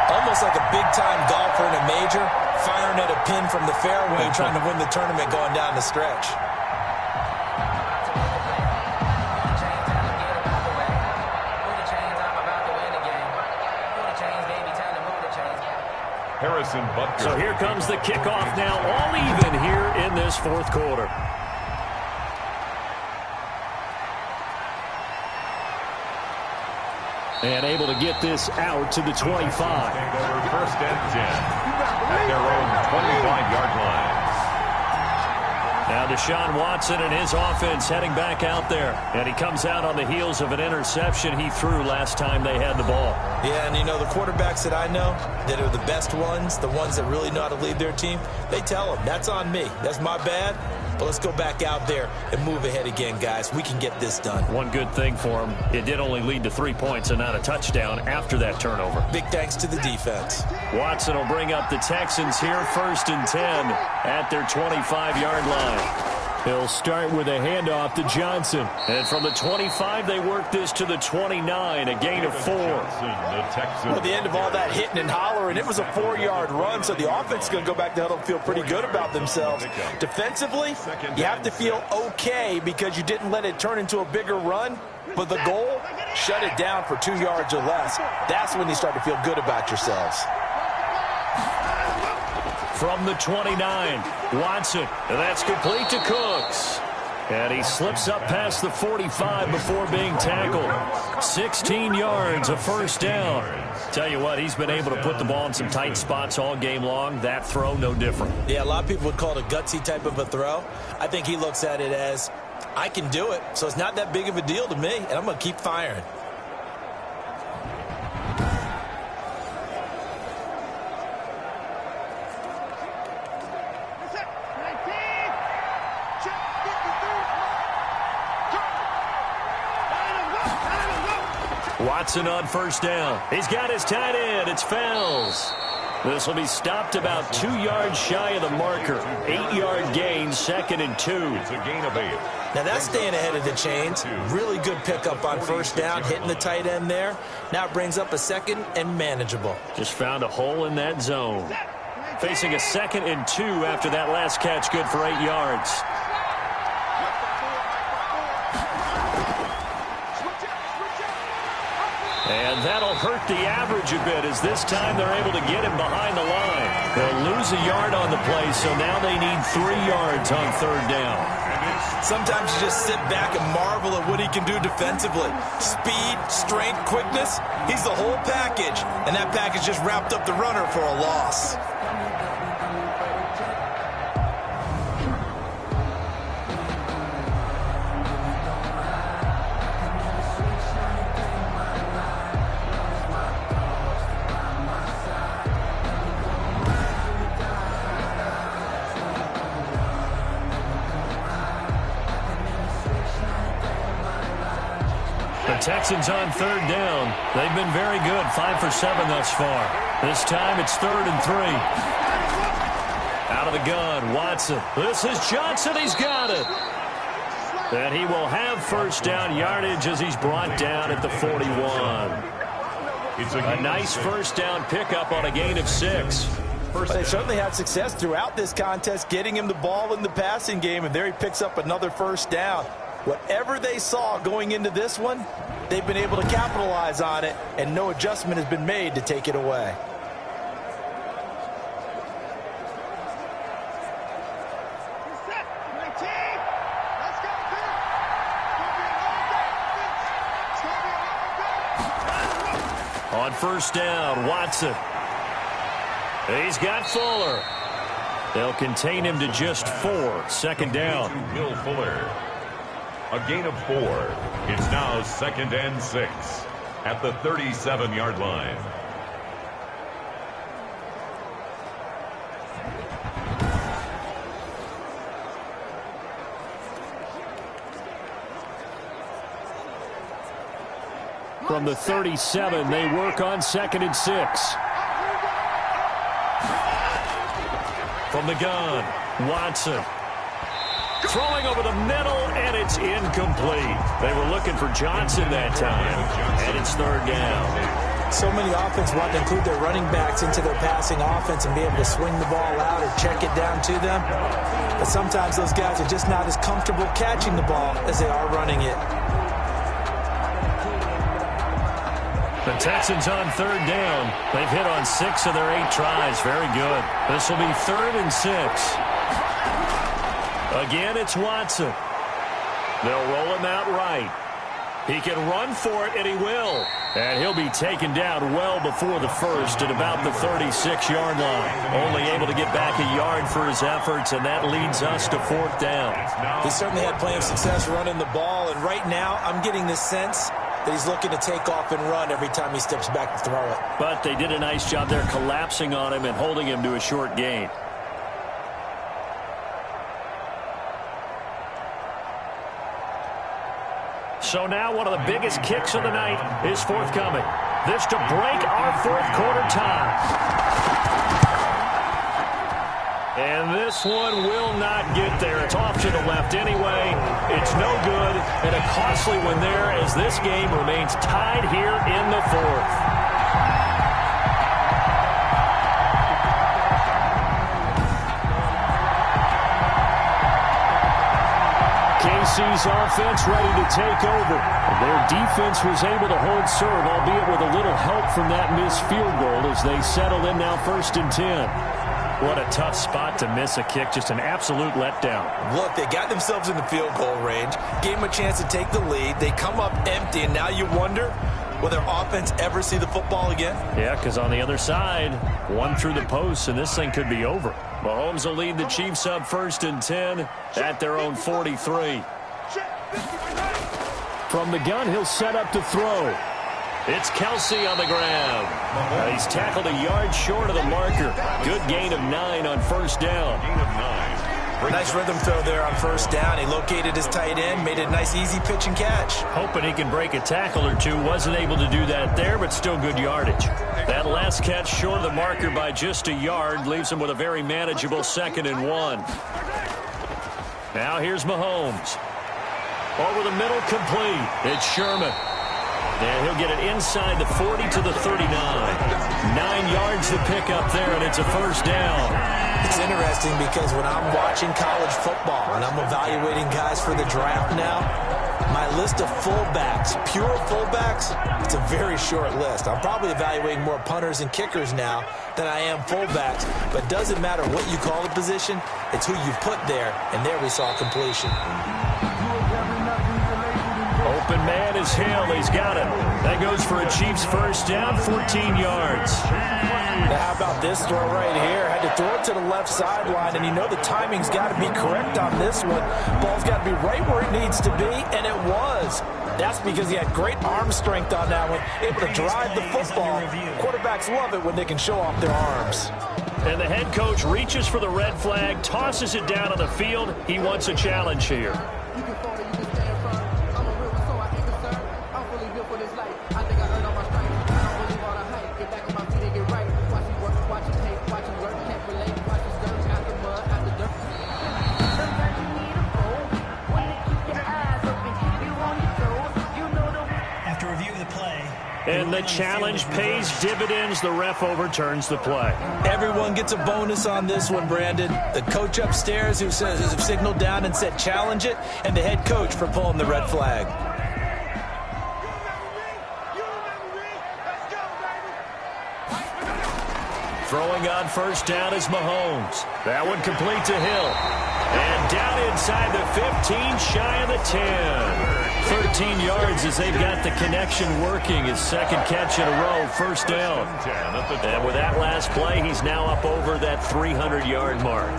Almost like a big-time golfer in a major, firing at a pin from the fairway, trying to win the tournament going down the stretch. Harrison Butker. So here comes the kickoff now, all even here in this 4th quarter. And able to get this out to the 25. Over 1st and 10 at their own 25-yard line. Now Deshaun Watson and his offense heading back out there. And he comes out on the heels of an interception he threw last time they had the ball. Yeah, and you know, the quarterbacks that I know that are the best ones, the ones that really know how to lead their team, they tell them, that's on me. That's my bad. But let's go back out there and move ahead again, guys. We can get this done. One good thing for him, it did only lead to 3 points and not a touchdown after that turnover. Big thanks to the defense. Watson will bring up the Texans here 1st and 10 at their 25-yard line. He'll start with a handoff to Johnson. And from the 25, they work this to the 29, a gain of 4. Well, at the end of all that hitting and hollering, it was a 4-yard run, so the offense is going to go back to huddle and feel pretty good about themselves. Defensively, you have to feel okay because you didn't let it turn into a bigger run, but the goal, shut it down for 2 yards or less. That's when you start to feel good about yourselves. From the 29, Watson, and that's complete to Cooks. And he slips up past the 45 before being tackled. 16 yards, a 1st down. Tell you what, he's been able to put the ball in some tight spots all game long. That throw, no different. Yeah, a lot of people would call it a gutsy type of a throw. I think he looks at it as, I can do it, so it's not that big of a deal to me, and I'm going to keep firing. Watson on 1st down. He's got his tight end. It's Fells. This will be stopped about 2 yards shy of the marker. 8-yard gain, 2nd and 2. It's a gain of 8. Now that's staying ahead of the chains. Really good pickup on 1st down, hitting the tight end there. Now it brings up a 2nd and manageable. Just found a hole in that zone. Facing a 2nd and 2 after that last catch, good for 8 yards. And that'll hurt the average a bit as this time they're able to get him behind the line. They'll lose a yard on the play, so now they need 3 yards on 3rd down. Sometimes you just sit back and marvel at what he can do defensively. Speed, strength, quickness, he's the whole package. And that package just wrapped up the runner for a loss. Texans on 3rd down. They've been very good, 5 for 7 thus far. This time it's 3rd and 3. Out of the gun, Watson. This is Johnson. He's got it. And he will have 1st down yardage as he's brought down at the 41. It's a nice 1st down pickup on a gain of 6. They certainly had success throughout this contest, getting him the ball in the passing game, and there he picks up another 1st down. Whatever they saw going into this one, they've been able to capitalize on it, and no adjustment has been made to take it away. On 1st down, Watson. He's got Fuller. They'll contain him to just 4. 2nd down. Will Fuller. A gain of 4. It's now 2nd and 6 at the 37-yard line. From the 37, they work on 2nd and 6. From the gun, Watson. Throwing over the middle, and it's incomplete. They were looking for Johnson that time, and it's 3rd down. So many offenses want to include their running backs into their passing offense and be able to swing the ball out or check it down to them. But sometimes those guys are just not as comfortable catching the ball as they are running it. The Texans on 3rd down. They've hit on 6 of their 8 tries. Very good. This will be 3rd and 6. Again, it's Watson. They'll roll him out right. He can run for it, and he will. And he'll be taken down well before the 1st at about the 36-yard line. Only able to get back a yard for his efforts, and that leads us to 4th down. He certainly had plenty of success running the ball, and right now I'm getting this sense that he's looking to take off and run every time he steps back to throw it. But they did a nice job there collapsing on him and holding him to a short gain. So now one of the biggest kicks of the night is forthcoming. This to break our 4th quarter tie. And this one will not get there. It's off to the left anyway. It's no good, and a costly one there as this game remains tied here in the 4th. KC's offense ready to take over. Their defense was able to hold serve, albeit with a little help from that missed field goal as they settle in now 1st and 10. What a tough spot to miss a kick. Just an absolute letdown. Look, they got themselves in the field goal range, gave them a chance to take the lead. They come up empty, and now you wonder, will their offense ever see the football again? Yeah, because on the other side, one through the post, and this thing could be over. Mahomes will lead the Chiefs up 1st and 10 at their own 43. From the gun, he'll set up to throw. It's Kelsey on the ground. He's tackled a yard short of the marker. Good gain of 9 on 1st down. Nice rhythm throw there on 1st down. He located his tight end, made a nice easy pitch and catch. Hoping he can break a tackle or two. Wasn't able to do that there, but still good yardage. That last catch short of the marker by just a yard leaves him with a very manageable 2nd and 1. Now here's Mahomes. Over the middle, complete. It's Sherman. And he'll get it inside the 40 to the 39. 9 yards to pick up there, and it's a 1st down. It's interesting because when I'm watching college football and I'm evaluating guys for the draft now, My list of fullbacks, pure fullbacks, it's a very short list. I'm probably evaluating more punters and kickers now than I am fullbacks, but doesn't matter what you call the position, it's who you put there, and there we saw completion. Open man is Hill. He's got it. That goes for a Chiefs first down, 14 yards. Now how about this throw right here? Had to throw it to the left sideline, and you know the timing's got to be correct on this one. Ball's got to be right where it needs to be, and it was. That's because he had great arm strength on that one, able to drive the football. Quarterbacks love it when they can show off their arms. And the head coach reaches for the red flag, tosses it down on the field. He wants a challenge here. And the challenge pays dividends. The ref overturns the play. Everyone gets a bonus on this one, Brandon. The coach upstairs who signaled down and said challenge it, and the head coach for pulling the red flag. Throwing on first down is Mahomes. That one complete to Hill. And down inside the 15, shy of the 10. 13 yards as they've got the connection working. His second catch in a row, first down. And with that last play, he's now up over that 300-yard mark.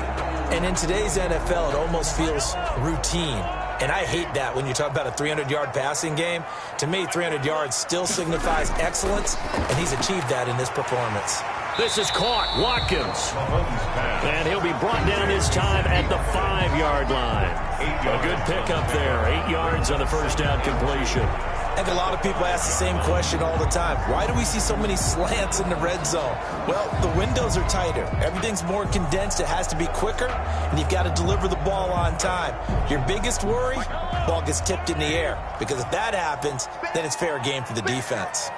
And in today's NFL, it almost feels routine. And I hate that when you talk about a 300-yard passing game. To me, 300 yards still signifies excellence, and he's achieved that in this performance. This is caught. Watkins. And he'll be brought down this time at the 5-yard line. A good pickup there. 8 yards on the first down completion. I think a lot of people ask the same question all the time. Why do we see so many slants in the red zone? Well, the windows are tighter. Everything's more condensed. It has to be quicker, and you've got to deliver the ball on time. Your biggest worry, ball gets tipped in the air. Because if that happens, then it's fair game for the defense.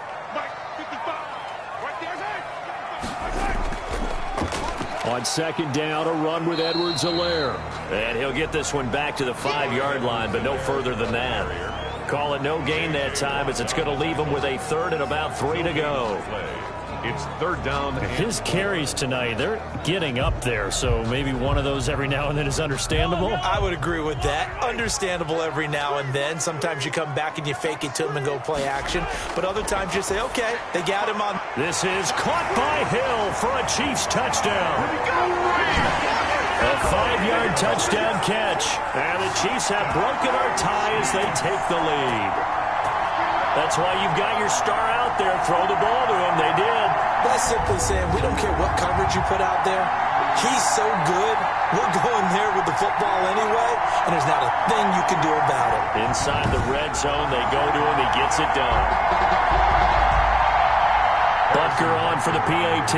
On second down, a run with Edwards-Helaire. And he'll get this one back to the 5-yard line, but no further than that. Call it no gain that time as it's going to leave him with a third and about 3 to go. It's third down. His carries tonight, they're getting up there, so maybe one of those every now and then is understandable. I would agree with that. Understandable every now and then. Sometimes you come back and you fake it to him and go play action. But other times you say, okay, they got him on. This is caught by Hill for a Chiefs touchdown. A 5-yard touchdown catch. And the Chiefs have broken our tie as they take the lead. That's why you've got your star out there. Throw the ball to him. They did. That's simply saying we don't care what coverage you put out there. He's so good. We're going there with the football anyway, and there's not a thing you can do about it. Inside the red zone, they go to him. He gets it done. Butker on for the PAT.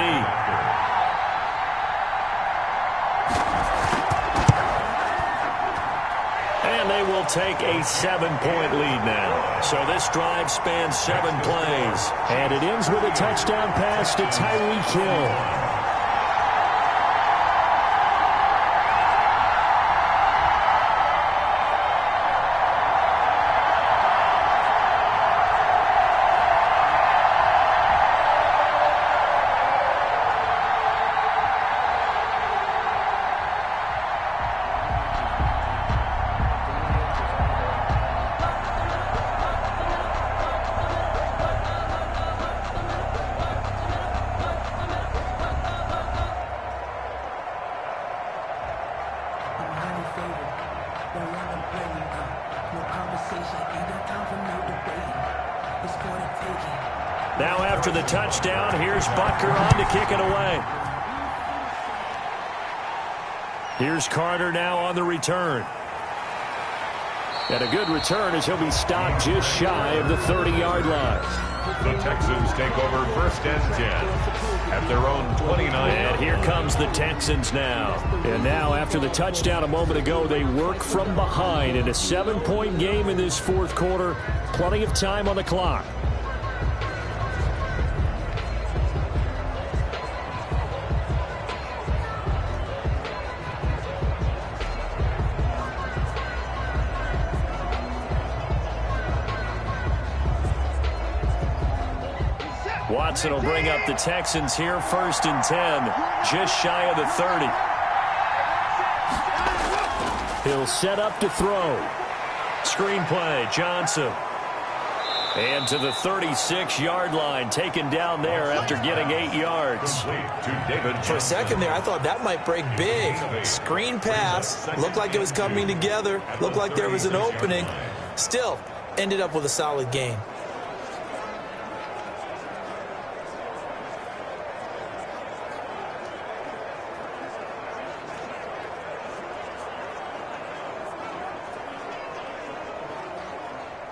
And they will take a 7-point lead now. So this drive spans 7 plays. And it ends with a touchdown pass to Tyreek Hill. Now after the touchdown, here's Butker on to kick it away. Here's Carter now on the return. And a good return as he'll be stopped just shy of the 30-yard line. The Texans take over first and 10 at their own 29. And here comes the Texans now. And now after the touchdown a moment ago, they work from behind in a 7-point game in this fourth quarter. Plenty of time on the clock. Watson will bring up the Texans here, 1st and 10, just shy of the 30. He'll set up to throw. Screenplay, Johnson. And to the 36-yard line, taken down there after getting 8 yards. For a second there, I thought that might break big. Screen pass, looked like it was coming together, looked like there was an opening. Still, ended up with a solid gain.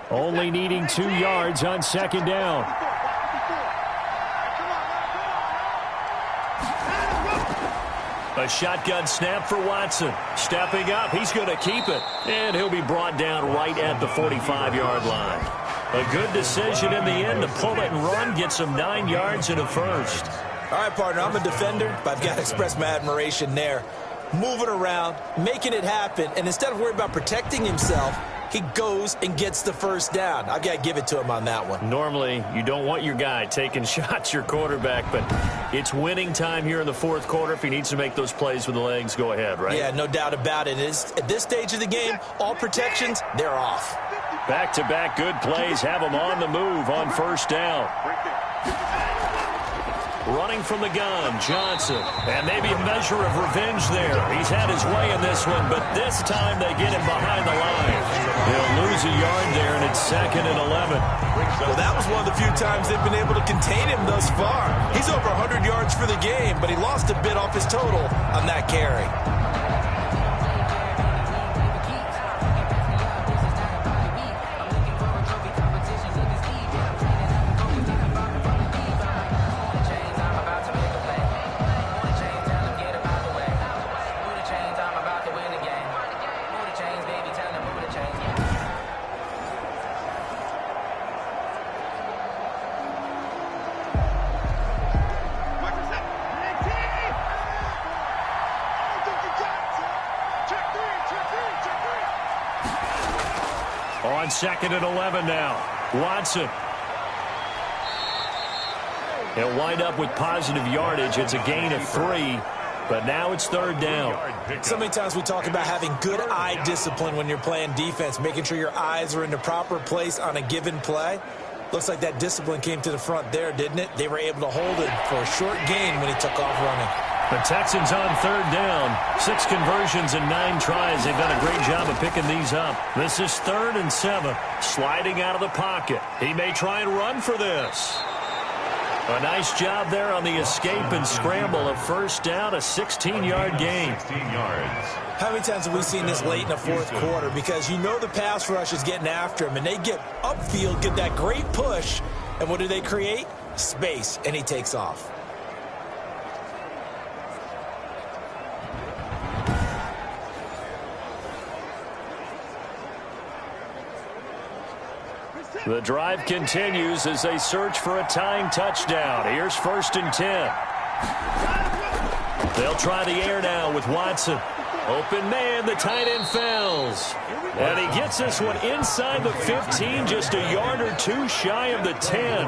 Only needing 2 yards on 2nd down. A shotgun snap for Watson. Stepping up, he's going to keep it. And he'll be brought down right at the 45-yard line. A good decision in the end to pull it and run, get some 9 yards and a first. All right, partner, I'm a defender, but I've got to express my admiration there. Moving around, making it happen, and instead of worrying about protecting himself, he goes and gets the first down. I've got to give it to him on that one. Normally, you don't want your guy taking shots, your quarterback, but it's winning time here in the 4th quarter. If he needs to make those plays with the legs, go ahead, right? Yeah, no doubt about it. At this stage of the game, all protections, they're off. Back-to-back good plays have him on the move on 1st down. Running from the gun, Johnson. And maybe a measure of revenge there. He's had his way in this one, but this time they get him behind the line. He'll lose a yard there, and it's 2nd and 11. Well, that was one of the few times they've been able to contain him thus far. He's over 100 yards for the game, but he lost a bit off his total on that carry. On 2nd and 11 now. Watson. He'll wind up with positive yardage. It's a gain of 3, but now it's 3rd down. So many times we talk about having good eye discipline when you're playing defense, making sure your eyes are in the proper place on a given play. Looks like that discipline came to the front there, didn't it? They were able to hold it for a short gain when he took off running. The Texans on 3rd down. 6 conversions and 9 tries. They've done a great job of picking these up. This is 3rd and 7. Sliding out of the pocket. He may try and run for this. A nice job there on the escape and scramble. A 1st down, a 16-yard gain. 16 yards. How many times have we seen this late in the 4th quarter? Because you know the pass rush is getting after him, and they get upfield, get that great push, and what do they create? Space, and he takes off. The drive continues as they search for a tying touchdown. Here's 1st and 10. They'll try the air now with Watson. Open man, the tight end fails. And he gets this one inside the 15, just a yard or 2 shy of the 10.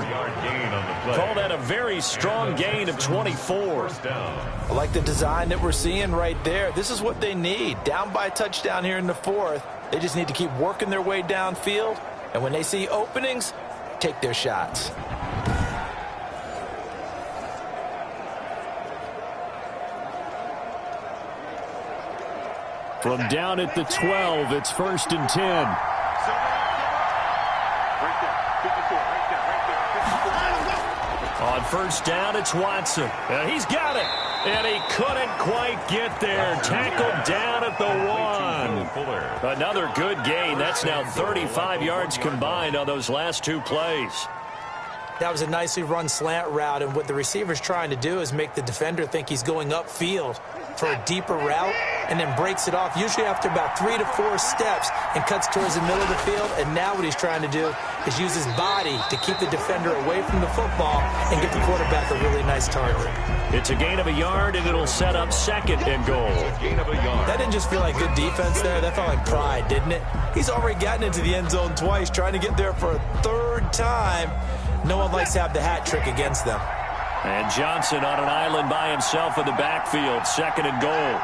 Call that a very strong gain of 24. I like the design that we're seeing right there. This is what they need. Down by a touchdown here in the 4th. They just need to keep working their way downfield. And when they see openings, take their shots. From down at the 12, it's 1st and 10. On 1st down, it's Watson. And he's got it. And he couldn't quite get there. Tackled down at the 1. Another good gain. That's now 35 yards combined on those last 2 plays. That was a nicely run slant route, and what the receiver's trying to do is make the defender think he's going upfield for a deeper route and then breaks it off, usually after about 3 to 4 steps, and cuts towards the middle of the field. And now what he's trying to do is use his body to keep the defender away from the football and get the quarterback a really nice target. It's a gain of a yard, and it'll set up 2nd and goal. That didn't just feel like good defense there. That felt like pride, didn't it? He's already gotten into the end zone twice, trying to get there for a 3rd time. No one likes to have the hat trick against them. And Johnson on an island by himself in the backfield. 2nd and goal.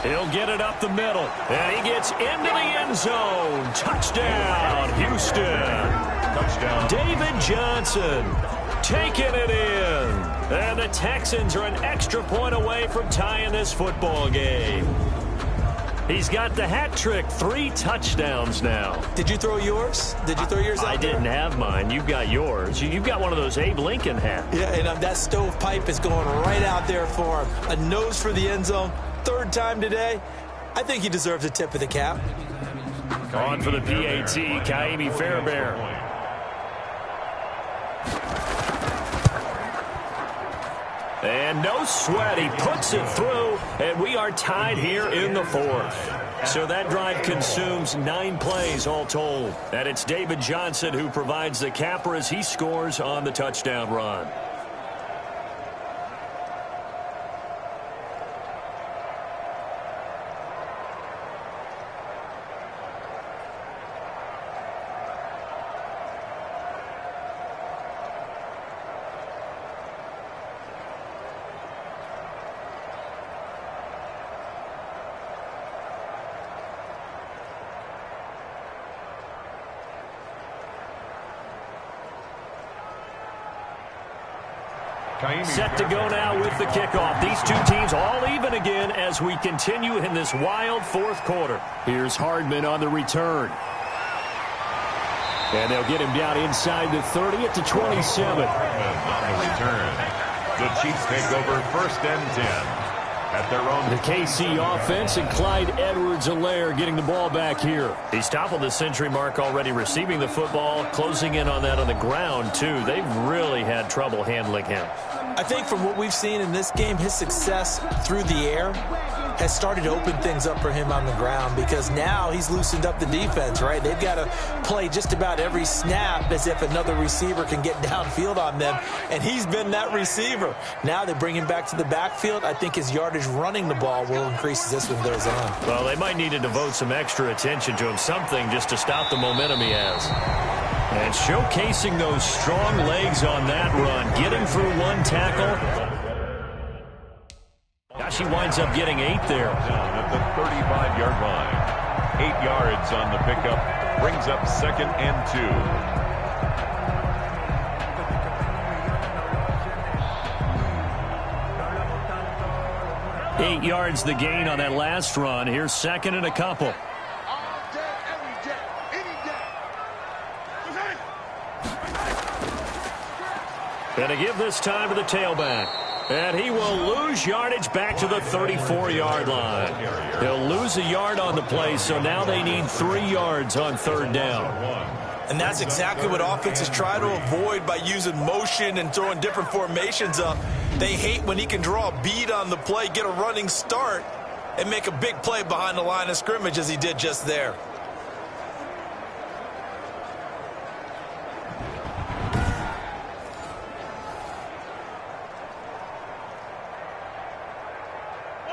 He'll get it up the middle. And he gets into the end zone. Touchdown, Houston. Touchdown. David Johnson taking it in. And the Texans are an extra point away from tying this football game. He's got the hat trick. 3 touchdowns now. Did you throw yours? Did you throw yours out I didn't have mine. You've got yours. You've got one of those Abe Lincoln hats. Yeah, and that stovepipe is going right out there for him. A nose for the end zone. 3rd time today. I think he deserves a tip of the cap. On for the PAT, Kaimi Fairbairn. And no sweat. He puts it through, and we are tied here in the 4th. So that drive consumes 9 plays all told. And it's David Johnson who provides the capper as he scores on the touchdown run. Set to go now with the kickoff. These two teams all even again as we continue in this wild 4th quarter. Here's Hardman on the return. And they'll get him down inside the 30 at the 27. On the return. The Chiefs take over 1st and 10. At their own. The KC offense and Clyde Edwards-Helaire getting the ball back here. He's toppled the century mark already receiving the football, closing in on that on the ground, too. They've really had trouble handling him. I think from what we've seen in this game, his success through the air has started to open things up for him on the ground because now he's loosened up the defense, right? They've got to play just about every snap as if another receiver can get downfield on them, and he's been that receiver. Now they bring him back to the backfield. I think his yardage running the ball will increase as this one goes on. Well, they might need to devote some extra attention to him, something just to stop the momentum he has. And showcasing those strong legs on that run, getting through 1 tackle. Gosh, he winds up getting 8 there. Down at the 35-yard line. 8 yards on the pickup. Brings up 2nd and 2. 8 yards the gain on that last run. Here's 2nd and a couple. And to give this time to the tailback. And he will lose yardage back to the 34-yard line. He'll lose a yard on the play, so now they need 3 yards on 3rd down. And that's exactly what offenses try to avoid by using motion and throwing different formations up. They hate when he can draw a bead on the play, get a running start, and make a big play behind the line of scrimmage as he did just there.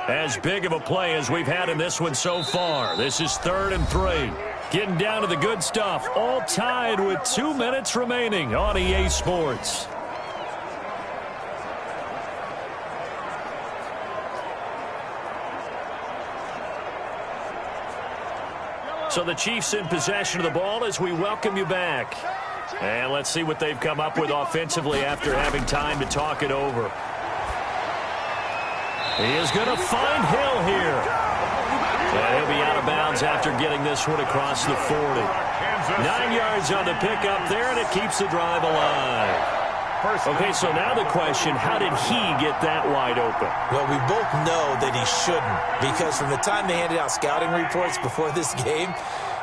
As big of a play as we've had in this one so far. This is 3rd and 3. Getting down to the good stuff. All tied with 2 minutes remaining on EA Sports. So the Chiefs in possession of the ball as we welcome you back. And let's see what they've come up with offensively after having time to talk it over. He is going to find Hill here. And he'll be out of bounds after getting this one across the 40. 9 yards on the pickup there, and it keeps the drive alive. Okay, so now the question, how did he get that wide open? Well, we both know that he shouldn't, because from the time they handed out scouting reports before this game,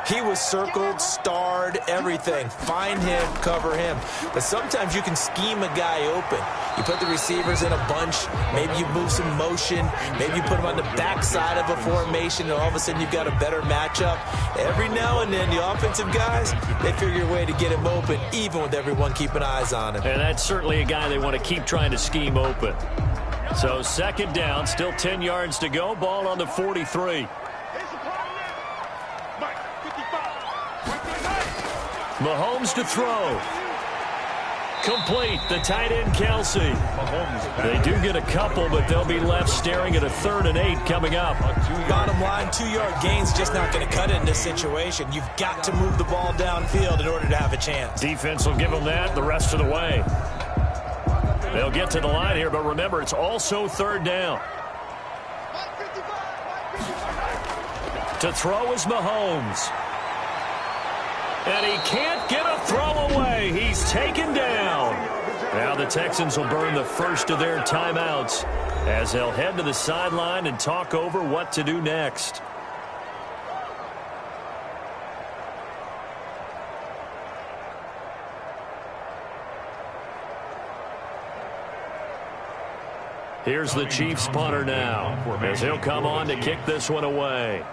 he was circled, starred, everything. Find him, cover him. But sometimes you can scheme a guy open. You put the receivers in a bunch. Maybe you move some motion. Maybe you put them on the backside of a formation, and all of a sudden you've got a better matchup. Every now and then, the offensive guys, they figure a way to get him open, even with everyone keeping eyes on him. And that's certainly a guy they want to keep trying to scheme open. So 2nd down, still 10 yards to go. Ball on the 43. Mahomes to throw. Complete. The tight end, Kelsey. They do get a couple, but they'll be left staring at a 3rd and 8 coming up. Bottom line, 2-yard gain's just not going to cut it in this situation. You've got to move the ball downfield in order to have a chance. Defense will give them that the rest of the way. They'll get to the line here, but remember, it's also 3rd down. To throw is Mahomes. And he can't get a throw away. He's taken down. Now the Texans will burn the first of their timeouts as they'll head to the sideline and talk over what to do next. Here's the Chiefs punter now as he'll come on to kick this one away.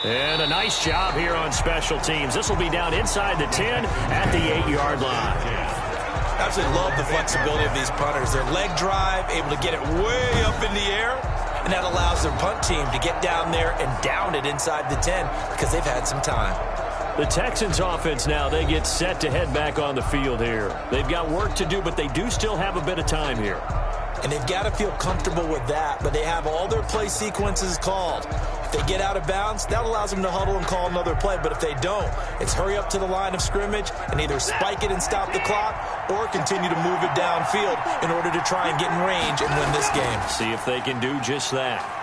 And a nice job here on special teams. This will be down inside the 10 at the 8-yard line. Absolutely love the flexibility of these punters. Their leg drive, able to get it way up in the air, and that allows their punt team to get down there and down it inside the 10 because they've had some time. The Texans offense now, they get set to head back on the field here. They've got work to do, but they do still have a bit of time here. And they've got to feel comfortable with that, but they have all their play sequences called. If they get out of bounds, that allows them to huddle and call another play. But if they don't, it's hurry up to the line of scrimmage and either spike it and stop the clock or continue to move it downfield in order to try and get in range and win this game. See if they can do just that.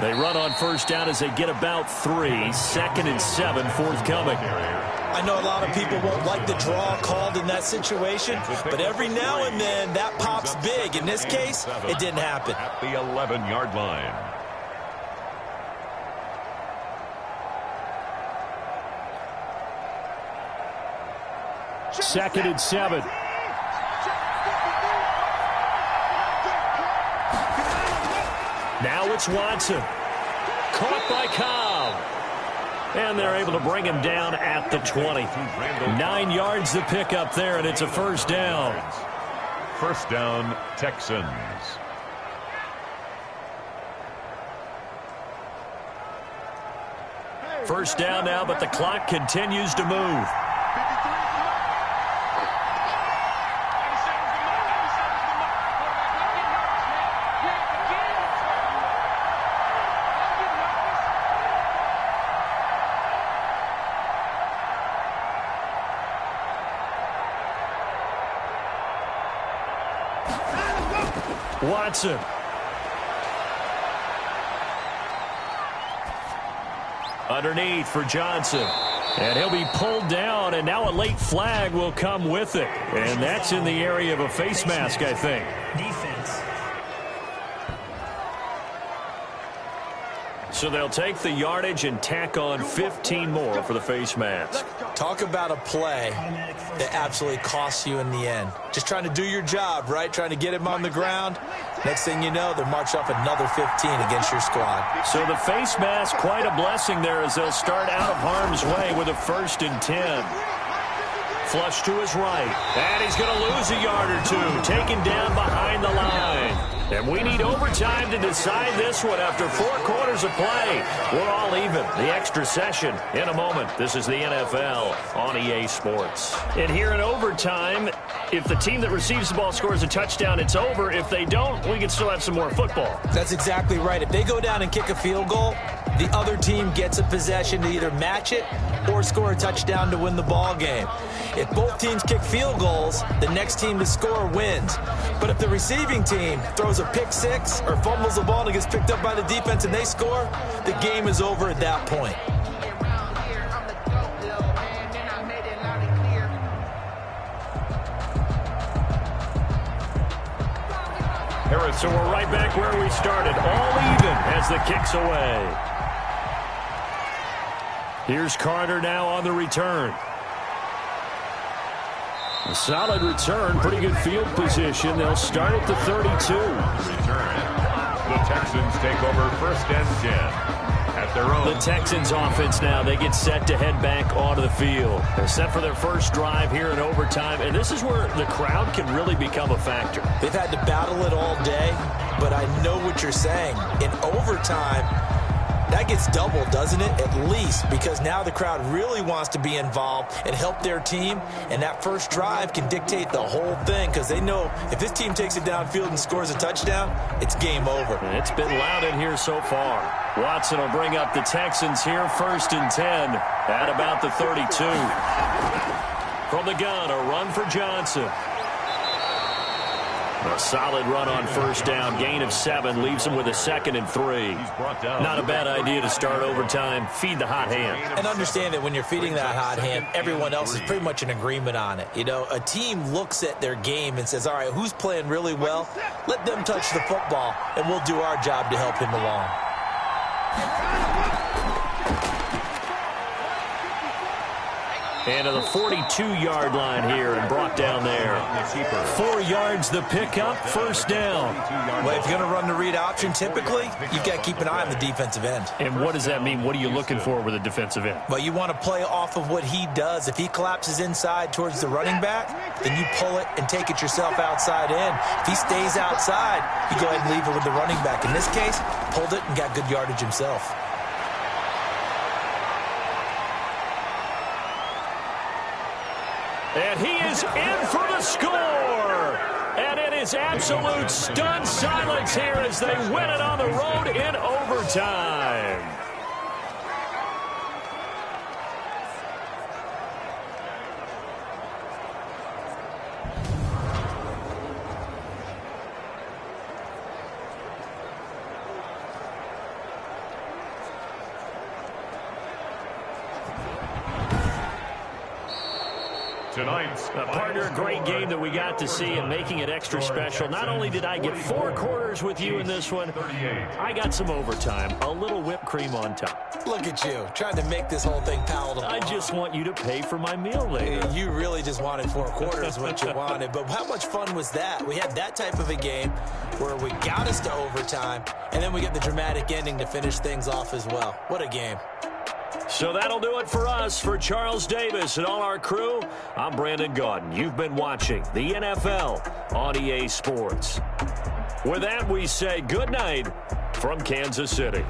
They run on 1st down as they get about 3. 2nd and 7 forthcoming. I know a lot of people won't like the draw called in that situation, but every now and then that pops big. In this case, it didn't happen. At the 11-yard line. Second and 7. Now it's Watson. Caught by Cobb. And they're able to bring him down at the 20. 9 yards to pick up there, and it's a 1st down. 1st down, Texans. First down now, but the clock continues to move. Watson. Underneath for Johnson. And he'll be pulled down, and now a late flag will come with it. And that's in the area of a face mask, I think. Defense. So they'll take the yardage and tack on 15 more for the face mask. Talk about a play that absolutely costs you in the end. Just trying to do your job, right? Trying to get him on the ground. Next thing you know, they're marched off another 15 against your squad. So the face mask, quite a blessing there as they'll start out of harm's way with a 1st and 10. Flush to his right. And he's going to lose a yard or two. Taken down behind the line. And we need overtime to decide this one after 4 quarters of play. We're all even. The extra session in a moment. This is the NFL on EA Sports. And here in overtime, if the team that receives the ball scores a touchdown, it's over. If they don't, we can still have some more football. That's exactly right. If they go down and kick a field goal, the other team gets a possession to either match it or score a touchdown to win the ball game. If both teams kick field goals, the next team to score wins. But if the receiving team throws a pick six or fumbles the ball and it gets picked up by the defense and they score, the game is over at that point. So we're right back where we started, all even as the kick's away. Here's Carter now on the return. A solid return, pretty good field position. They'll start at the 32. Return. The Texans take over 1st and 10. At their own. The Texans offense now, they get set to head back onto the field. They're set for their first drive here in overtime, and this is where the crowd can really become a factor. They've had to battle it all day. but I know what you're saying. In overtime, that gets doubled, doesn't it? At least, because now the crowd really wants to be involved and help their team, and that first drive can dictate the whole thing because they know if this team takes it downfield and scores a touchdown, it's game over. And it's been loud in here so far. Watson will bring up the Texans here, 1st and 10 at about the 32. From the gun, a run for Johnson. A solid run on 1st down, gain of 7, leaves him with a 2nd and 3. Not a bad idea to start overtime, feed the hot hand. And understand that when you're feeding that hot hand, everyone else is pretty much in agreement on it. You know, a team looks at their game and says, all right, who's playing really well? Let them touch the football, and we'll do our job to help him along. And to the 42-yard line here and brought down there. 4 yards the pickup, 1st down. Well, if you're going to run the read option, typically, you've got to keep an eye on the defensive end. And what does that mean? What are you looking for with a defensive end? Well, you want to play off of what he does. If he collapses inside towards the running back, then you pull it and take it yourself outside in. If he stays outside, you go ahead and leave it with the running back. In this case, pulled it and got good yardage himself. And he is in for the score. And it is absolute stunned silence here as they win it on the road in overtime. Partner, a great game that we got to see and making it extra special. Not only did I get 4 quarters with you in this one, I got some overtime, a little whipped cream on top. Look at you, trying to make this whole thing palatable. I just want you to pay for my meal later. You really just wanted 4 quarters, what you wanted. But how much fun was that? We had that type of a game where we got us to overtime, and then we get the dramatic ending to finish things off as well. What a game. So that'll do it for us. For Charles Davis and all our crew, I'm Brandon Gaudin. You've been watching the NFL on EA Sports. With that, we say good night from Kansas City.